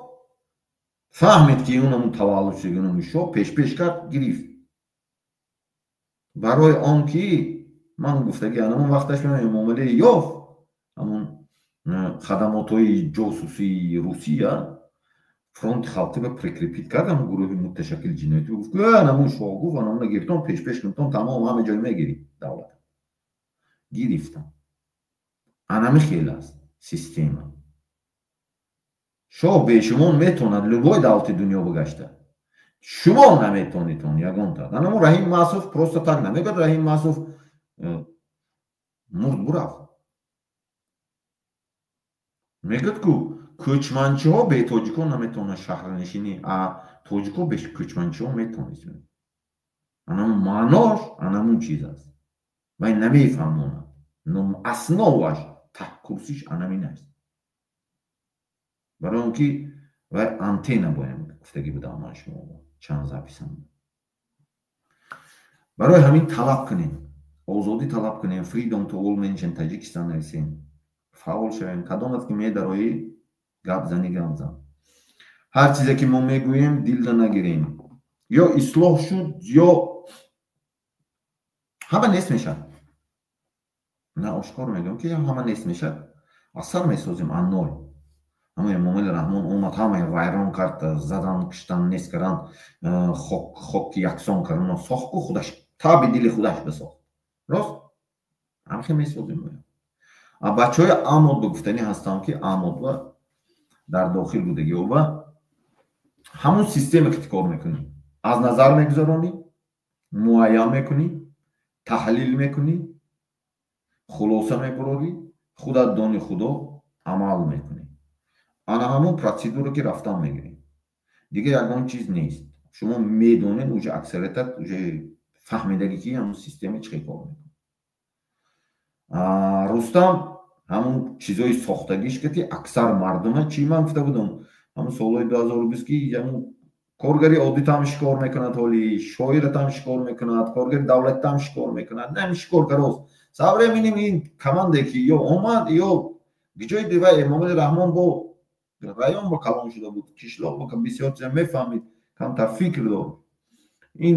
فهمید که اونمون تولد شد اونمون شو پیش کرد گریفت برای آنکه من گفتگی همون وقتش من امام علی یافت همون خدمات های جاسوسی روسیه фронт халқи ба прикрепит кардам гурӯҳи муташаккили ҷиноятӣ гуфт намун шуо гуфт анамуна гирифтон пеш гирифтон тамом ҳама ҷой мегирӣ давлат гирифтам анами хел аст система шоҳ бешумон метавонад любой давлати дунё бигашта шумо наметавонед он ягон тард анаму Раҳим Маъсуф просто так намегӯяд Раҳим Маъсуф мурд бурафт мегӯяд ку кӯчманчиҳо бе тоҷикҳо наметавонанд шаҳрнишинӣ тоҷикҳо бе кӯчманчиҳо метавонанд анаму маънош анамун чиз аст вай намефаҳмонад основаш курсиш анамин аст барои он ки вай антена боям гуфтагӣ будам ман шумо чанд записам барои ҳамин талаб кунем озодӣ талаб кунем freedom to all mention Таҷикистан расем фаъол шавем кадомат ки медароӣ гап зан ҳар чизе ки мо мегӯем дилда нагирем ё ислоҳ шуд ё ҳама нест мешад на ошкор мегӯем ки ҳама нест мешад асар месозем анной ҳама Эмомали Раҳмон омад ҳамаи вайрон кард задан киштан нест кардан хокки яксон кардан сохту худаш таби дили худаш бисохт рост ҳамхе месозем бачаҳои амод ба гуфтанӣ ҳастам ки амод ва дар дохил будагӣ ва ҳамун системе ки кор мекунӣ аз назар мегузаронӣ муайян мекунӣ таҳлил мекунӣ хулоса мебарорӣ худат дони худо амал мекунӣ ана ҳамун протседура ки рафтан мегирӣ дига ягон чиз нест шумо медонед уже аксариятат уже фаҳмидагӣ ки ҳамун система чӣ кор мекунад Рустам ҳамун чизои сохтагиш ки аксар мардума чӣ ман гуфта будам ҳамун солҳои 2020 ки коргари оддитам шикор мекунад ҳоли шоиратам шикор мекунад коргари давлатам шикор мекунад нами шикоргарост сабреминим ин команде ки ё омад ё гиҷои дива Эмомали Раҳмон бо район ба калон шуда буд кишлоқ ба бисёр чиза мефаҳмид камтар фикр дорд ин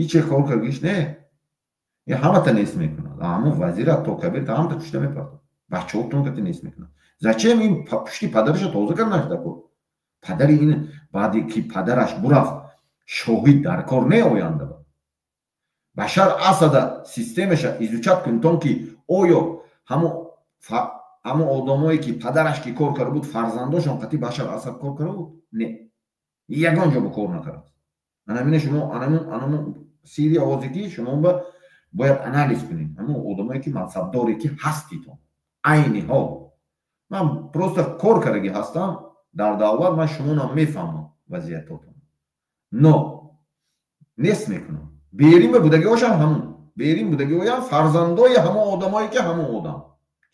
иче кор каргиш не ҳамата нест мекунад ҳамун вазира то кабир ҳамата кушта мепард бачаҳотон кати нест мекунад зачем ин пушти падараша тоза карда нашдако падари ин баъде ки падараш бурафт шоҳид дар кор неоянда башар асада системаша изучат кунтон ки оё ҳамун одамое ки падараш ки кор карда буд фарзандошон қати башар асад кор карда буд не ягон ҷо бо кор накард анамина шумо анамун сири овозе ки шумо бояд анализ кунед ҳамун одамое ки мансабдоре ки ҳаститон айни ҳол ман просто кор кардаги ҳастам дар давлат ман шумонам мефаҳмам вазиятотон но нест мекунам берим будагиҳошам ҳамун берим будагиҳоям фарзандои ҳамон одамое ки ҳамон одам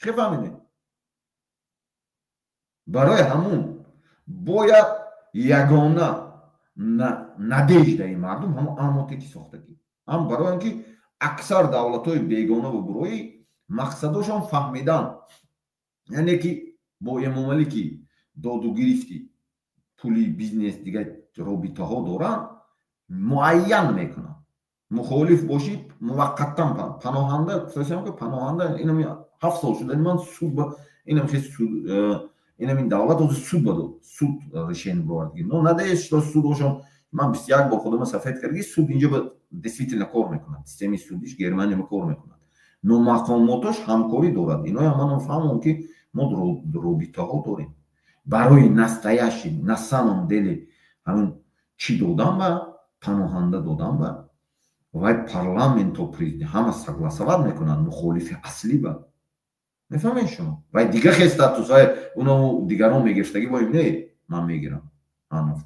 чӣ фаҳмидед барои ҳамун бояд ягона надеждаи мардум ҳамон амоте ки сохтагӣ ҳам барои он ки аксар давлатҳои бегонаву бурӯӣ мақсадошон фаҳмидан яъне ки бо Эмомалӣ ки доду гирифти пули бизнес дига робитаҳо доранд муайян мекунанд мухолиф бошид муваққаттан паноҳанда паноҳанда инам 7 сол шуда ман суд ба инам хес суд инам ин давлат оз суд ба суд решение бовард но надеясь что судошон ман 21 бор худам сафед карди суд инҷо ба действительно кор мекунад системаи судиш Германия кор мекунад но мақомотош ҳамкорӣ дорад иноя манам фаҳмам ки мо робитаҳо дорем барои настоящий на самом деле ҳамин чӣ додан ба паноҳанда додан ба вай парламенту президент ҳама согласоват мекунад мухолифи аслӣ ба мефаҳмед шумо вай дига хе статусҳои унамо дигарон мегирифтагӣ боим не ман мегирам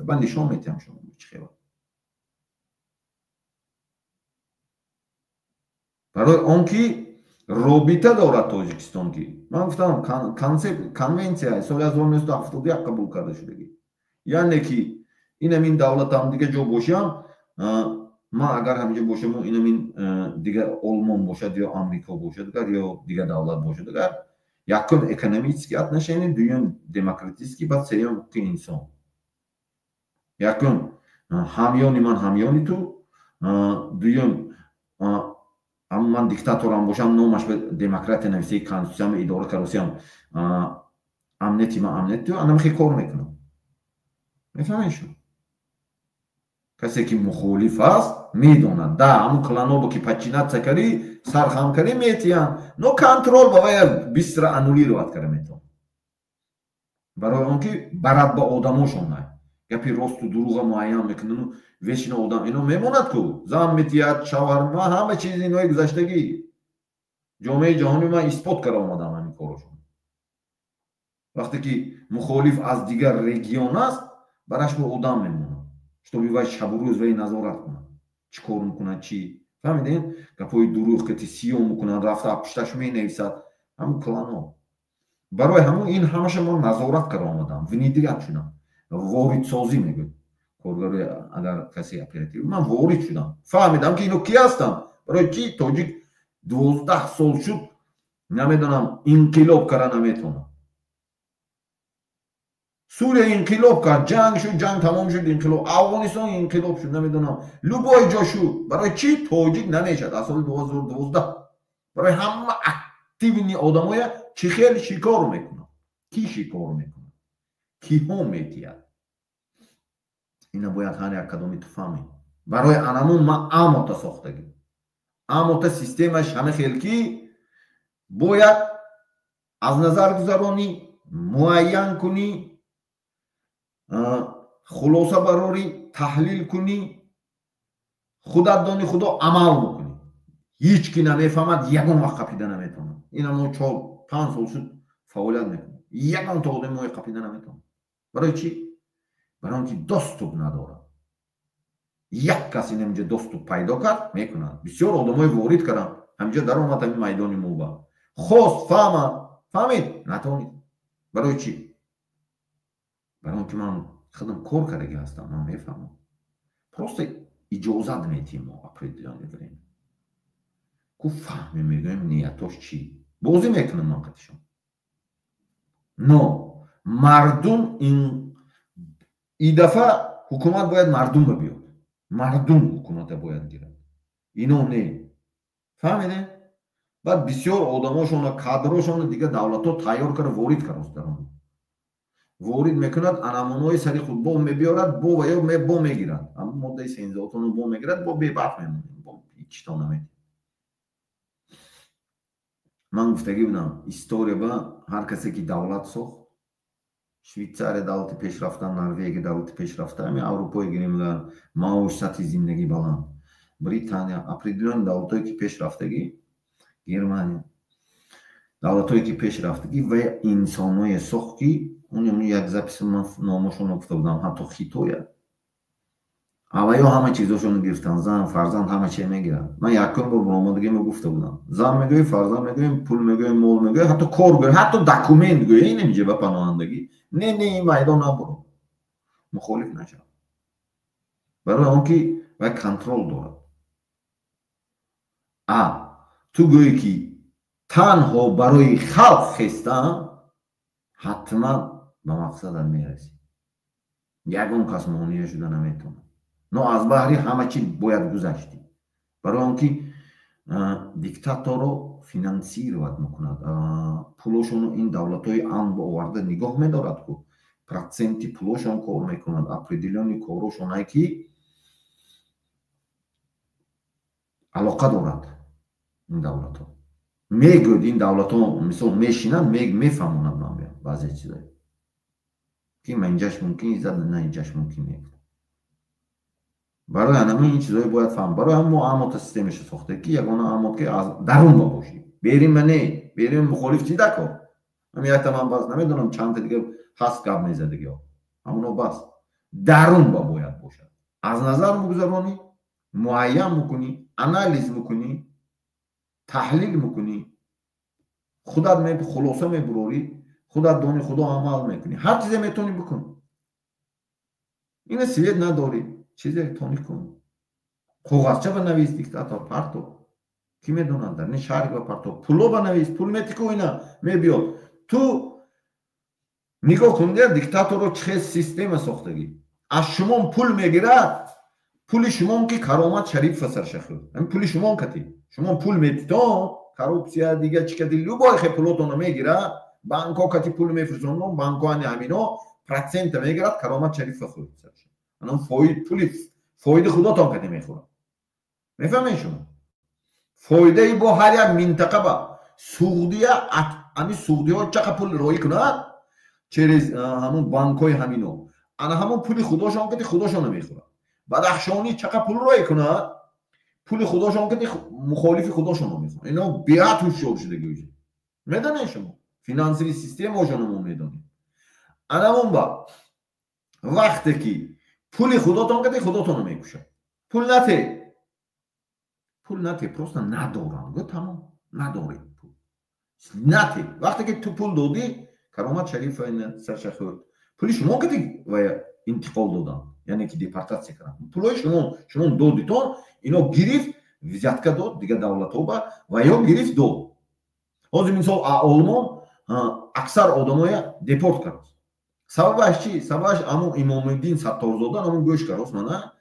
ба нишон метиҳам шумо чӣ хебар барои он ки робита дорад Тоҷикистон ки ман гуфтам конвенсия соли 1971 қабул карда шудагӣ яъне ки инам ин давлатам дига ҷо бошам ман агар ҳамҷо бошам инам ин дига Олмон бошад ё Амрико бошад ё дига давлат бошад агар якум экономические отношения дуюм демократический баъд сеюм ҳуқуқи инсон якум ҳамёни ман ҳамёни ту дуюм ман диктаторам бошам номаш ба демократия нависаи конститутсияам идора каросиям амнети ман амнети анам хе кор мекунам میفهمین شو کسی که مخالف است میدونه دا همون کلانو که پچینات کردی سرخم کردی میتیان نو کنترل باید بیشتر انولی رو وقت کرده میتون برای اون که برات با آدموشون نه گپی راست و دروغ معین میکنن وشین آدم اینو میموند کو زن میتیاد شوهر ما همه چیز اینوی گذشتگی جامعه جهانی ما اثبات کرده اومدم همین کارشون وقتی که مخالف از دیگر رژیون است براش با آدم میمونه чтобы вай шабу рӯз вай назорат кунад чӣ кор мекунад чӣ фаҳмидин гапҳои дурӯғ ки сиём мекунад рафта пушташ менависад ҳамун клано барои ҳамун ин ҳамаша мо назорат карда омадам внедрят шудам воридсозӣ мегӯяд коргари агар каси оператив ман ворид шудам фаҳмидам ки ино ки ҳастам барои чӣ тоҷик 12 сол шуд намедонам инқилоб карда наметавонам سوریه انقلاب کرد جنگ شد جنگ تمام شد انقلاب افغانستان انقلاب شد نمیدونم لوبای جا شد برای چی تاجیک نمیشد از سال 2012 برای همه اکتیوینی آدمای چی خیلی شکار میکنن کی شکار میکنن کی هم میتید اینا باید هر یک کدومی تو فهمی برای انمون ما اموتا ساختگی اموتا سیستمش همه خیلی باید از نظر گذرانی معین کنی خلاصه براری تحلیل کنی خودت دانی خدا عمل بکنی هیچ کی نمیفهمد یگان وقت قپیده نمیتونه اینا ما 4-5 سال شد فعالیت میکنیم یگان تا آدم ما قپیده نمیتونه برای چی؟ برای اینکه دستوب نداره یک کسی نمیشه دستوب پیدا کرد میکنه بسیار آدمای وارد کردن همینجا در اومد همین میدان موبا خواست فهمید نتونید برای چی؟ برای اینکه من خودم کار کرده هستم من میفهمم просто اجازت میتیم ما اپریدیان داریم کو فهمی میگویم نیتاش چی بازی میکنم من قدشم نو مردم این دفعه حکومت باید مردم بیاد مردم حکومت باید گیرد اینو نه فهمیده بعد بسیار آدماشون کادراشون دیگه دولت ها تیار کرده وارد کرده دارن وارد میکند انامونای سری خود بو میبیارد بو و یا بو میگیرد اما ماده 13 تون بو میگیرد بو بیبرق میمونه بو هیچ تا نمیده من گفتگی بودم استوریا با هر کسی که دولت ساخت شویتساریا دولت پیشرفته نروژ دولت پیشرفته همین اروپای گیریم معاش سطح زندگی بالا بریتانیا اپریدیون دولتایی که پیشرفتگی گرمانیا دولتایی که پیشرفتگی و انسانای ساختی اون یک زپیس من نامشون گفته بودم حتی خیتویه اوایو همه چیزاشون گرفتن زن فرزند همه چی میگیرن من یکم بار با دیگه گفته بودم زن میگوی فرزند میگوی پول میگوی مول میگوی حتی کار میگوی حتی دکومنت میگوی این نمیشه به پناهندگی نه این میدان نبرو مخالف نشو برای اون که باید کنترل داره تو گویی که تنها برای خلق خستن حتما به مقصد میرسی یگان کس مانع شده نمیتونه نو از بحری همه چی باید گذشتی برای اونکه دیکتاتور رو فینانسیرواد میکند پولشون این دولت های آن با آورده نگاه میدارد که پرسنتی پولشون کار میکند اپریدیلیونی کارشون هایی که علاقه دارد این دولت ها میگوید این دولت ها مثلا میشینن میفهمونند من بیان بعضی چیزایی که من اینجاش ممکن ایزد نه اینجاش ممکن نیست برای همه این چیزایی باید فهم برای هم معامات سیستمش ساخته که یگانه عامات که از درون باشی بریم نه بریم مخالف چی دکار من یکتا من باز نمیدونم چند تا دیگه هست گب میزده دیگه همونو بس درون باید باشد از نظر مگذرانی معین میکنی انالیز میکنی تحلیل میکنی خودت می خلاصه میبروری خودت دانی خدا عمل میکنی هر چیزی میتونی بکن این سویت نداری چیزی تونی کن کاغذچه بنویس دیکتاتور پرتو کی میدونن در شهر با پرتو پولو بنویس پول میتیکو اینا میبیاد تو نگاه کن دیکتاتور رو چه سیستم ساختگی از شما پول میگیرد پول شما که کرامت شریف فسر شخص این پول شما کتی شما پول میتیتون کروپسیا دیگه چی کتی لوبای خیلی پولاتون میگیره بانکا کتی پول میفرستون بانکا همینا процент мегирад каромат шарифа худ сарш анам пули фоида худотон кади мехӯрад мефаҳмед шумо фоидаи бо ҳар як минтақа ба суғдия ами суғдиҳо чақа пул роӣ кунад через ҳамун банкҳои ҳамино ана ҳамун пули худошон кади худошон мехӯрад бадахшонӣ чақа пул роӣ кунад пули худошон кади мухолифи худошон мехӯрад ино беҳад ҳушёр шудагӣ медонед шумо финансовӣ системаошон мо медонем анамон ба вақте ки пули худотон кади худотон мекушад пул нате просто надорам го тамом надоред пул нате вақте ки ту пул додӣ каромат шарифа ин сарша хӯрд пули шумо кади ва интиқол додан яъне ки депортатсия кардам пулои шумо додитон ино гирифт взятка дод дига давлатҳо ба ва ё гирифт дод ҳозир мисол олмон аксар одамоя депорт кард сабабаш чи сабабаш аму имомиддин сатторзода аму гӯш кард мана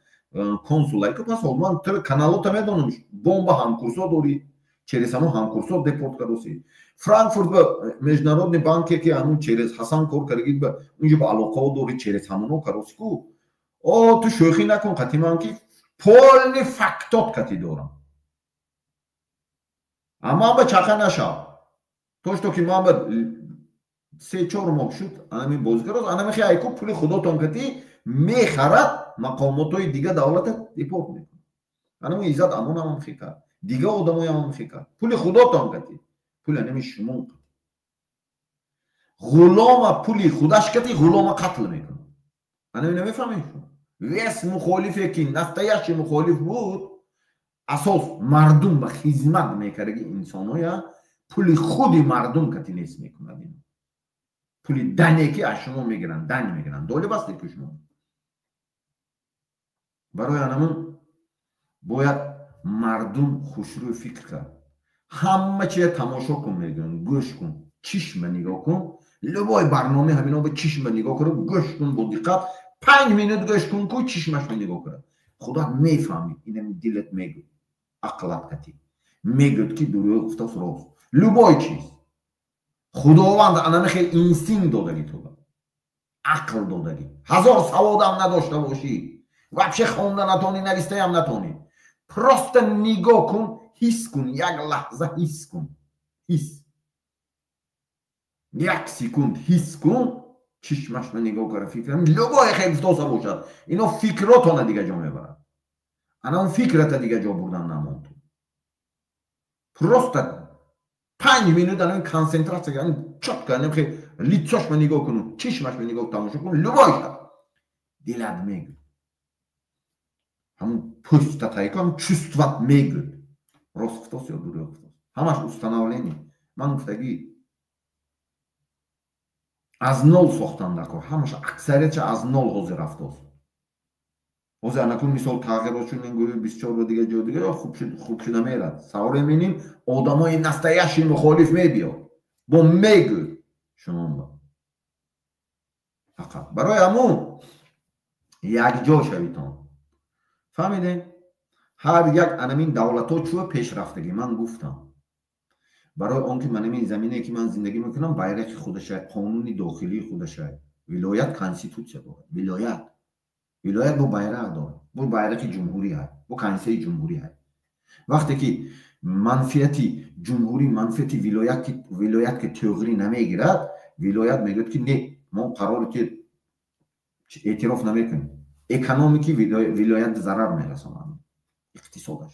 консулай ки пас олман тр каналота медонам бомба ҳамкурсо дори через аму ҳамкурсо депорт кароси франкфурт ба международный банке ки аму через ҳасан кор каргид ба унҷа ба алоқао дори через ҳамуно кароси ку о ту шӯхӣ накун қати ман ки полни фактот кати дорам аман ба чақа нашав то ки ман ба 3-4 моҳ шуд анами бозикарос анами хи айку пули худотон кати мехарад мақомотҳои дига давлата депорт мекунад анами иззат амонамам хи кард дига одамоямам хи кард пули худотон кати пули анами шумо ғулома пули худаш кати ғулома қатл мекунад анами намефаҳмед шумо вес мухолифе ки настоящий мухолиф буд асос мардум ба хизмат мекардаги инсоноя пули худи мардум кати нест мекунад пули дане ки аз шумо мегиранд дань мегиранд долиб астед ки шумо барои анамун бояд мардум хушрӯй фикр кард ҳама чия тамошо кун мегӯям гӯш кун чишма нигоҳ кун любой барнома ҳамино ба чишма нигоҳ кун гӯш кун бо диққат 5 минут гӯш кун ку чишмашро нигоҳ кунад худо мефаҳмид инами дилат мегӯ ақлат кати мегӯд ки дуруё гуфтас рост любой чиз худованд анами хел инстинкт додаги тода ақл додаги ҳазор саводам надошта бошӣ вообще хонда натонӣ навистаам натонӣ просто нигоҳ кун ҳис кун як лаҳза ҳис кун ҳис як секунд ҳис кун чишмашна нигоҳ кара фикрам любое хел гуфтоса бошад ино фикротона дига ҷо мебарад анам фикрата дига ҷо бурдан намонд просто 5 минут анам консентрация кардам чотка анам хел лицошма нигоҳ кун чишмашма нигоҳ тамошо кун любой дилат мегӯ ҳамун пӯстатаи ҳам чувстват мегӯ рост гуфтос ё дуруё гуфтос ҳамаш установление ман гуфтагӣ аз нол сохтан накор ҳамаш аксариятша аз нол ҳозир рафтос ҳозир анакун мисол тағйирот шуд мегӯю 24 ба дига ҷо дига хуб шуда мерад савре меним одамои настоящий мухолиф мебиёд бо мегӯ шумо ба фақат барои ҳамун якҷо шавитон фаҳмидем ҳар як анамин давлатҳо чӯ пешрафтагӣ ман гуфтам барои он ки манамин заминае ки ман зиндагӣ мекунам байрақи худашай қонуни дохилии худашай вилоят конститутсия дорад вилоят бо байрақ дорад бо байрақи ҷумҳурӣ ҳай бо конститутсияи ҷумҳурӣ ҳай вақте ки манфиати ҷумҳурӣ манфиати вилоят ки тӯғрӣ намегирад вилоят мегӯяд ки не мо қароре ки эътироф намекунем экономики вилоят зарар мерасонад иқтисодаш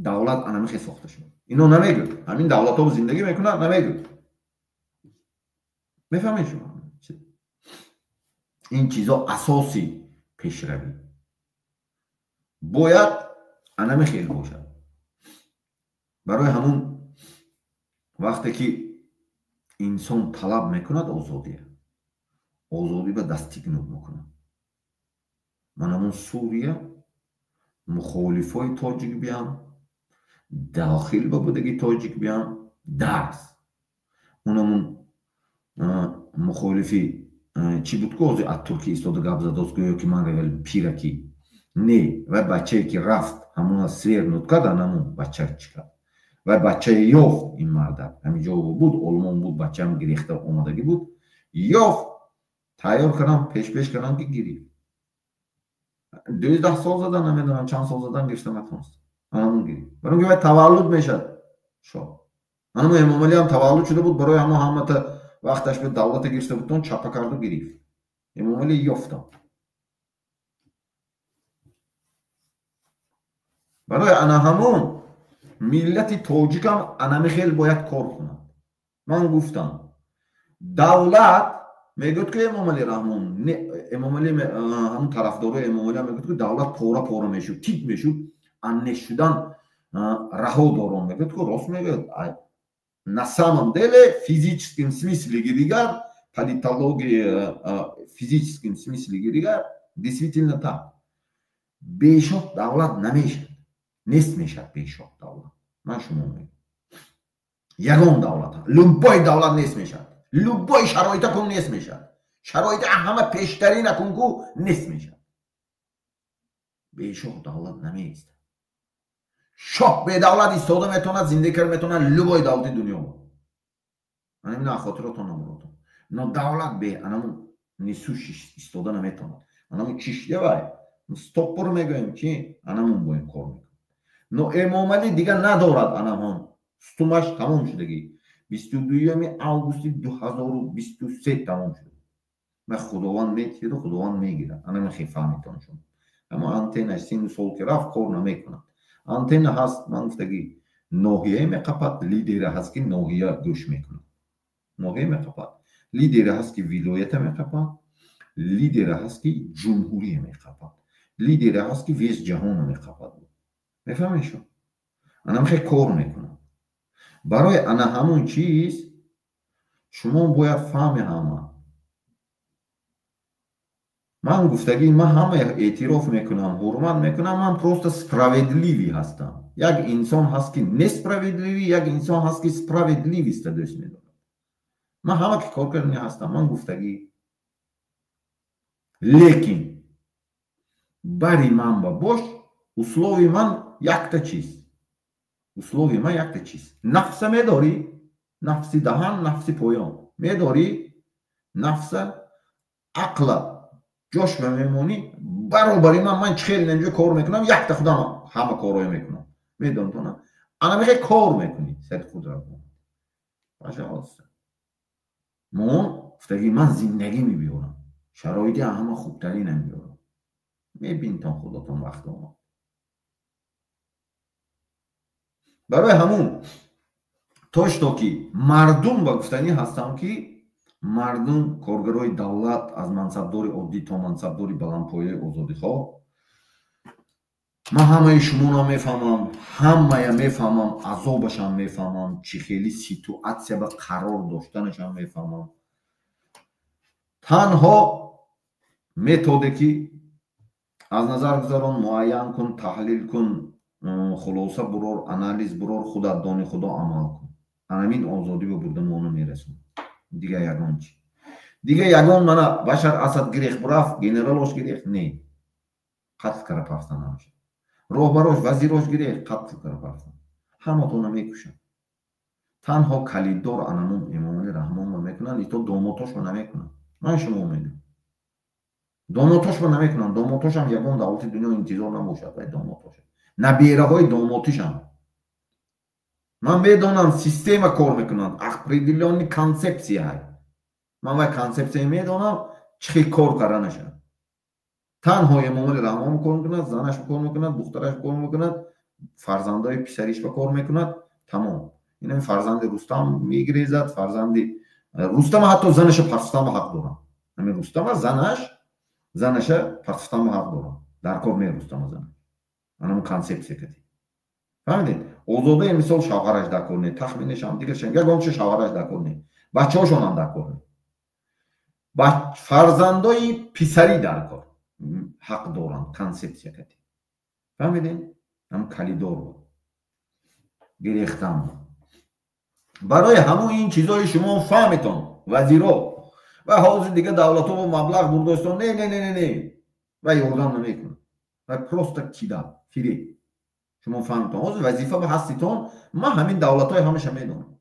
давлат анамихе сохта шуд ино намегӯд ҳамин давлатҳо зиндагӣ мекунад намегӯд мефаҳмед шумо ин чизо асоси пешравӣ бояд анамихел бошад барои ҳамун вақте ки инсон талаб мекунад озодӣ ба дастигнут мекунад ман ҳамун сурия мухолифои тоҷик биям дохил ба будаги тоҷик биям дарс унамун мухолифи чӣ буд ку ҳозир аз туркия истода гап задост гӯё ки ман ревел пираки не вай бачае ки рафт ҳамуна свернут кард анамун бача чӣ кард вай бачае ёфт ин мардак ҳамин ҷо буд олмон буд бачаам гирехта омадагӣ буд یا تیار کردم پیش کردم که گیری 12 سال زدن نمیدونم چند سال زدن گرفتم نتونست همون گیری برای که باید تولد میشد شو همون امام علی هم تولد شده بود برای همه وقتش به دولت گرفته بودن چپا کرد و گرفت امام علی یافتم برای انا همون ملت تاجیک هم انا خیلی باید کار کنند من گفتم دولت میگوید که امام علی رحمان امام علی همون طرفدار امام علی میگوید که دولت پورا میشود تیک میشود انش شدن رها دارم میگوید که راست میگوید на самом деле в физическом смысле говоря политология в физическом смысле говоря действительно так бешот давлат намешад нест мешад бешот давлат ман шумо мегӯям ягон давлат любой давлат нест мешад любой шароита кун нест мешад шароита ҳама пештарина кун ку нест мешад бешот давлат намеистад شاه به دولت ایستاده میتونه زنده کرد میتونه لبای دولتی دنیا بود من نه خاطراتون نمونم نه دولت به انمون نسوش ایستاده نمیتونه انمون چیشیه وای استاپ رو میگویم که انمون باید کار میکنه نه امام علی دیگه ندارد انمون ستومش تمام شدگی 22 آگوست 2023 تمام شد من خداوند میگیره و خداوند میگیره انمون خیلی فهمیدم شد اما آنتنش سین سال که رفت کار نمیکنه آنتن هست من گفتگی ناحیه میقپد لیدر هست که ناحیه گوش میکنه ناحیه میقپد لیدر هست که ولایت میقپد لیدر هست که جمهوری میقپد لیدر هست که ویز جهان میقپد میفهمی شو انا خیلی کار میکنم برای انا همون چیز شما باید فهمی همه من گفتگی من همه اعتراف میکنم حرمت میکنم من پروست سپراvedливی هستم یک انسان هست که نسپراvedливی یک انسان هست که سپراvedливی است دوست میدارم من همه که کار کردنی هستم من گفتگی لیکن بری من باش условی من یک تا چیز условی من یک تا چیز نفس میداری نفسی دهان نفسی پایان میداری نفس عقل جوش میمونی برابری من خیلی اینجا کار میکنم یک تا خودم همه کارهای میکنم میدونم تو نه انا میگه کار میکنی سر خود را کن باشه هست گفتگی من زندگی میبیارم شرایطی همه خوبتری نمیبیارم میبینتم خودتون وقت آمد برای همون تا که مردم با گفتنی هستم که مردم کارگرای دولت از منصبدار عادی تا منصبدار بلندپایه آزادیخواه من همه شما را میفهمم همه میفهمم عذابش هم میفهمم چی خیلی سیتواتسیا به قرار داشتنش هم میفهمم تنها متدی که از نظر گذاران معین کن تحلیل کن خلاصه برار انالیز برار خودت دانی خدا عمل کن همین آزادی به بردن مانو میرسون دیگه یگان چی دیگه یگان من بشار اسد گریخ براف گنرالاش گریخ نه قتل کرده پافتن همشه راهبراش وزیراش گریخ قتل کرده پافتن همه تو نمیکشن تنها کلیددار انمون امام علی رحمان رو میکنن ایتا داماتاش رو نمیکنن من شما میگم داماتاش رو نمیکنن داماتاش هم یگان دولت دنیا انتظار نباشد باید داماتاش نبیره های داماتیش هم من میدونم سیستم کار میکنن اپریدیلیونی کانسپسی های من وای کانسپسی میدونم چی کار کردنشه تنها امام علی رحمان کار میکند زنش کار میکند دخترش کار میکند فرزندای پسریش کار میکند تمام این فرزند رستم میگریزد فرزند رستم حتی زنش پرستم حق دارم همین رستم زنش پرستم حق دارم در کار میرستم زن اون کانسپسی کردی فهمیدید آزاده مثال شوهرش در کار نه تخمینش هم دیگه شنگه گامش شوهرش در کار نه بچه‌هاشون هم در کار نه با فرزندای پسری در کار حق دارن کانسپسی کردی فهمیدید هم کلیدار گریختم برای همون این چیزای شما فهمیتون وزیرا و حاضر دیگه دولت ها و مبلغ برداشتن نه و یاردم نمیکنن و پروستا کیدا فری شما فهمیتون حاضر وظیفه به هستیتون ما همین دولت های همیشه میدونم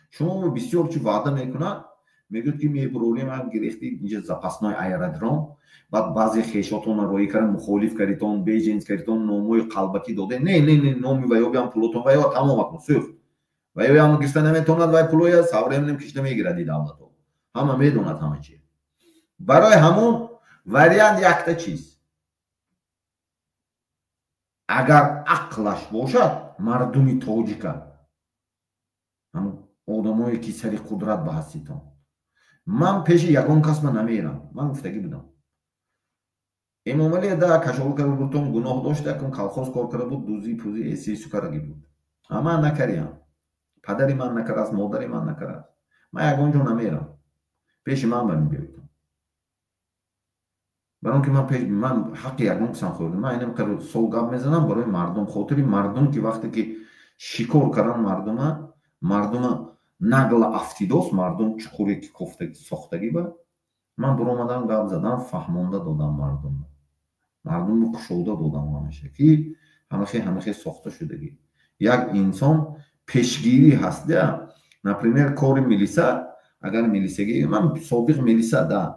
شما بسیار چی وعده میکنن میگوید که می پروبلم هم گرفتی اینجا запасной аэродром بعد بعضی خیشاتون روی کردن مخالف کردیتون بیجینز کردیتون نوموی قلبکی داده نه نومی و یا بیام پلوتون و یا تمام اکنون سوخت و یا بیام گرفتن نمیتوند و پلویا ساوریم نمیکشت نمیگیردی دولتو همه میدوند همه چی برای همون وریانت یکتا چیز اگر عقلش باشد مردمی تاجیکا همون آدمایی که سری قدرت به هستیتون من پیش یکون کس من نمیرم من گفتگی بودم امام علی دا کشول کرده بودم گناه داشته کن کلخوز کار کرده بود دوزی پوزی ایسی سکرگی بود اما نکریم پدری من نکرد مادری من نکرد من یکونجا نمیرم پیش من برمی بیایدم برای که من حق یکون کسان خوردم من اینم که سو گاب میزنم برای مردم خاطری مردم که وقتی که شکار کردن مردم نقل افتیداست مردم چخوری که کفته ساختگی با من برای آمدن گاب زدم فهمانده دادم مردم رو کشوده دادم همیشه که همه ساخته شدگی یک انسان پیشگیری هست ده نپریمیر کار میلیسا اگر میلیسگی من سابق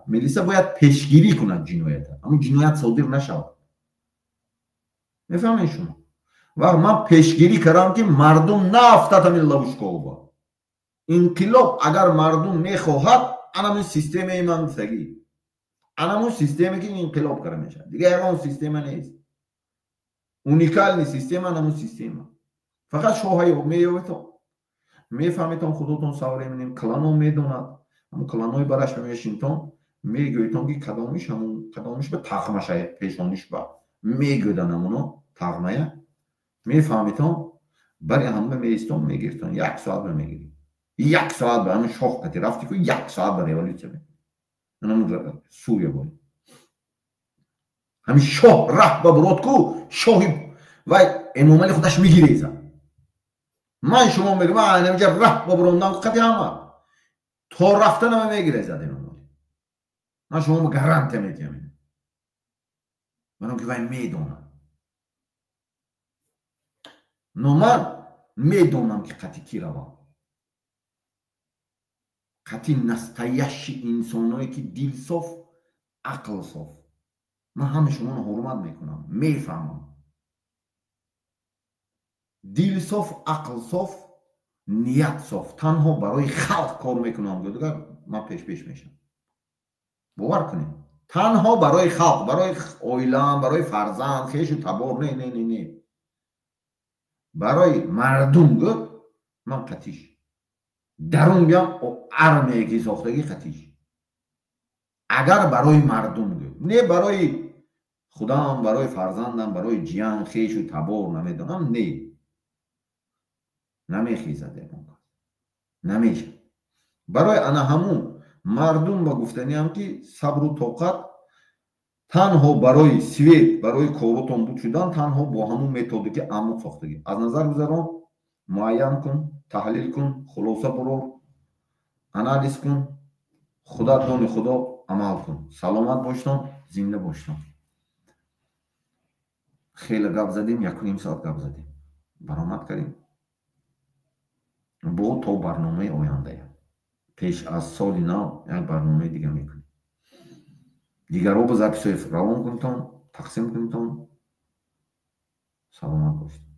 میلیسا باید پیشگیری کند جنایت اما جنایت صادر نشود میفهمین شما و من پیشگیری کردم که مردم نافتاد همین لوشکو با انقلاب اگر مردم میخواهد انمون سیستم ایمان سگی انمون سیستمی که انقلاب کرده میشه دیگه اون سیستم نیست اونیکال نیست سیستم انمون سیستم فقط شوهای میویتون میفهمیتون خودتون سواره میدیم کلانو میدوند همون کلانوی برش میشینتون میگویتون که کدامش به تخمشه پیشانیش با میگودن همونو تخمه میفهمیتون برای همه میستون میگیرتون 1 ساعت میگیرید 1 ساعت به همون شاخ کتی رفتی که 1 ساعت به ریوالیوسیون میگیرید همون سوریه باید همین شاه راه با برود کو شاهی و امام علی خودش میگیره من شما میگم من نمیگم راه با بروندن خطی همه تا رفتن همه میگیره زده من شما گرانت میدیم منم که باید میدونم من میدونم که قطی کی روان قطی نستایش انسانایی که دل صاف عقل صاف من همه شما رو حرمت میکنم میفهمم دل صاف عقل صاف نیت صاف تنها برای خلق کار میکنم دیگه من پیش میشم باور کنید تنها برای خلق برای اویلان برای فرزند خیش و تبار نه برای مردم گفت من قطیش درون بیام ارمه که ساختگی قطیش اگر برای مردم گفت نه برای خودم برای فرزندم برای جیان خیش و تبار نمیدونم نه نمیخیزد نمیشه برای انا همون مردم با گفتنی هم که صبر و طاقت تنها برای سویت برای کاراتون بود شدن تنها با همون متدی که عمود ساختگی از نظر بذارم معین کن تحلیل کن خلاصه برو انالیز کن خدا دون خدا عمل کن سلامت باشتم زنده باشتم خیلی گپ زدیم 1.5 ساعت گپ زدیم برآمد کردیم با تو برنامه آینده پیش از سال نو یک برنامه دیگه میکنیم دیگر رو با زبی روان کنتون تقسیم کنتون سلامت باشید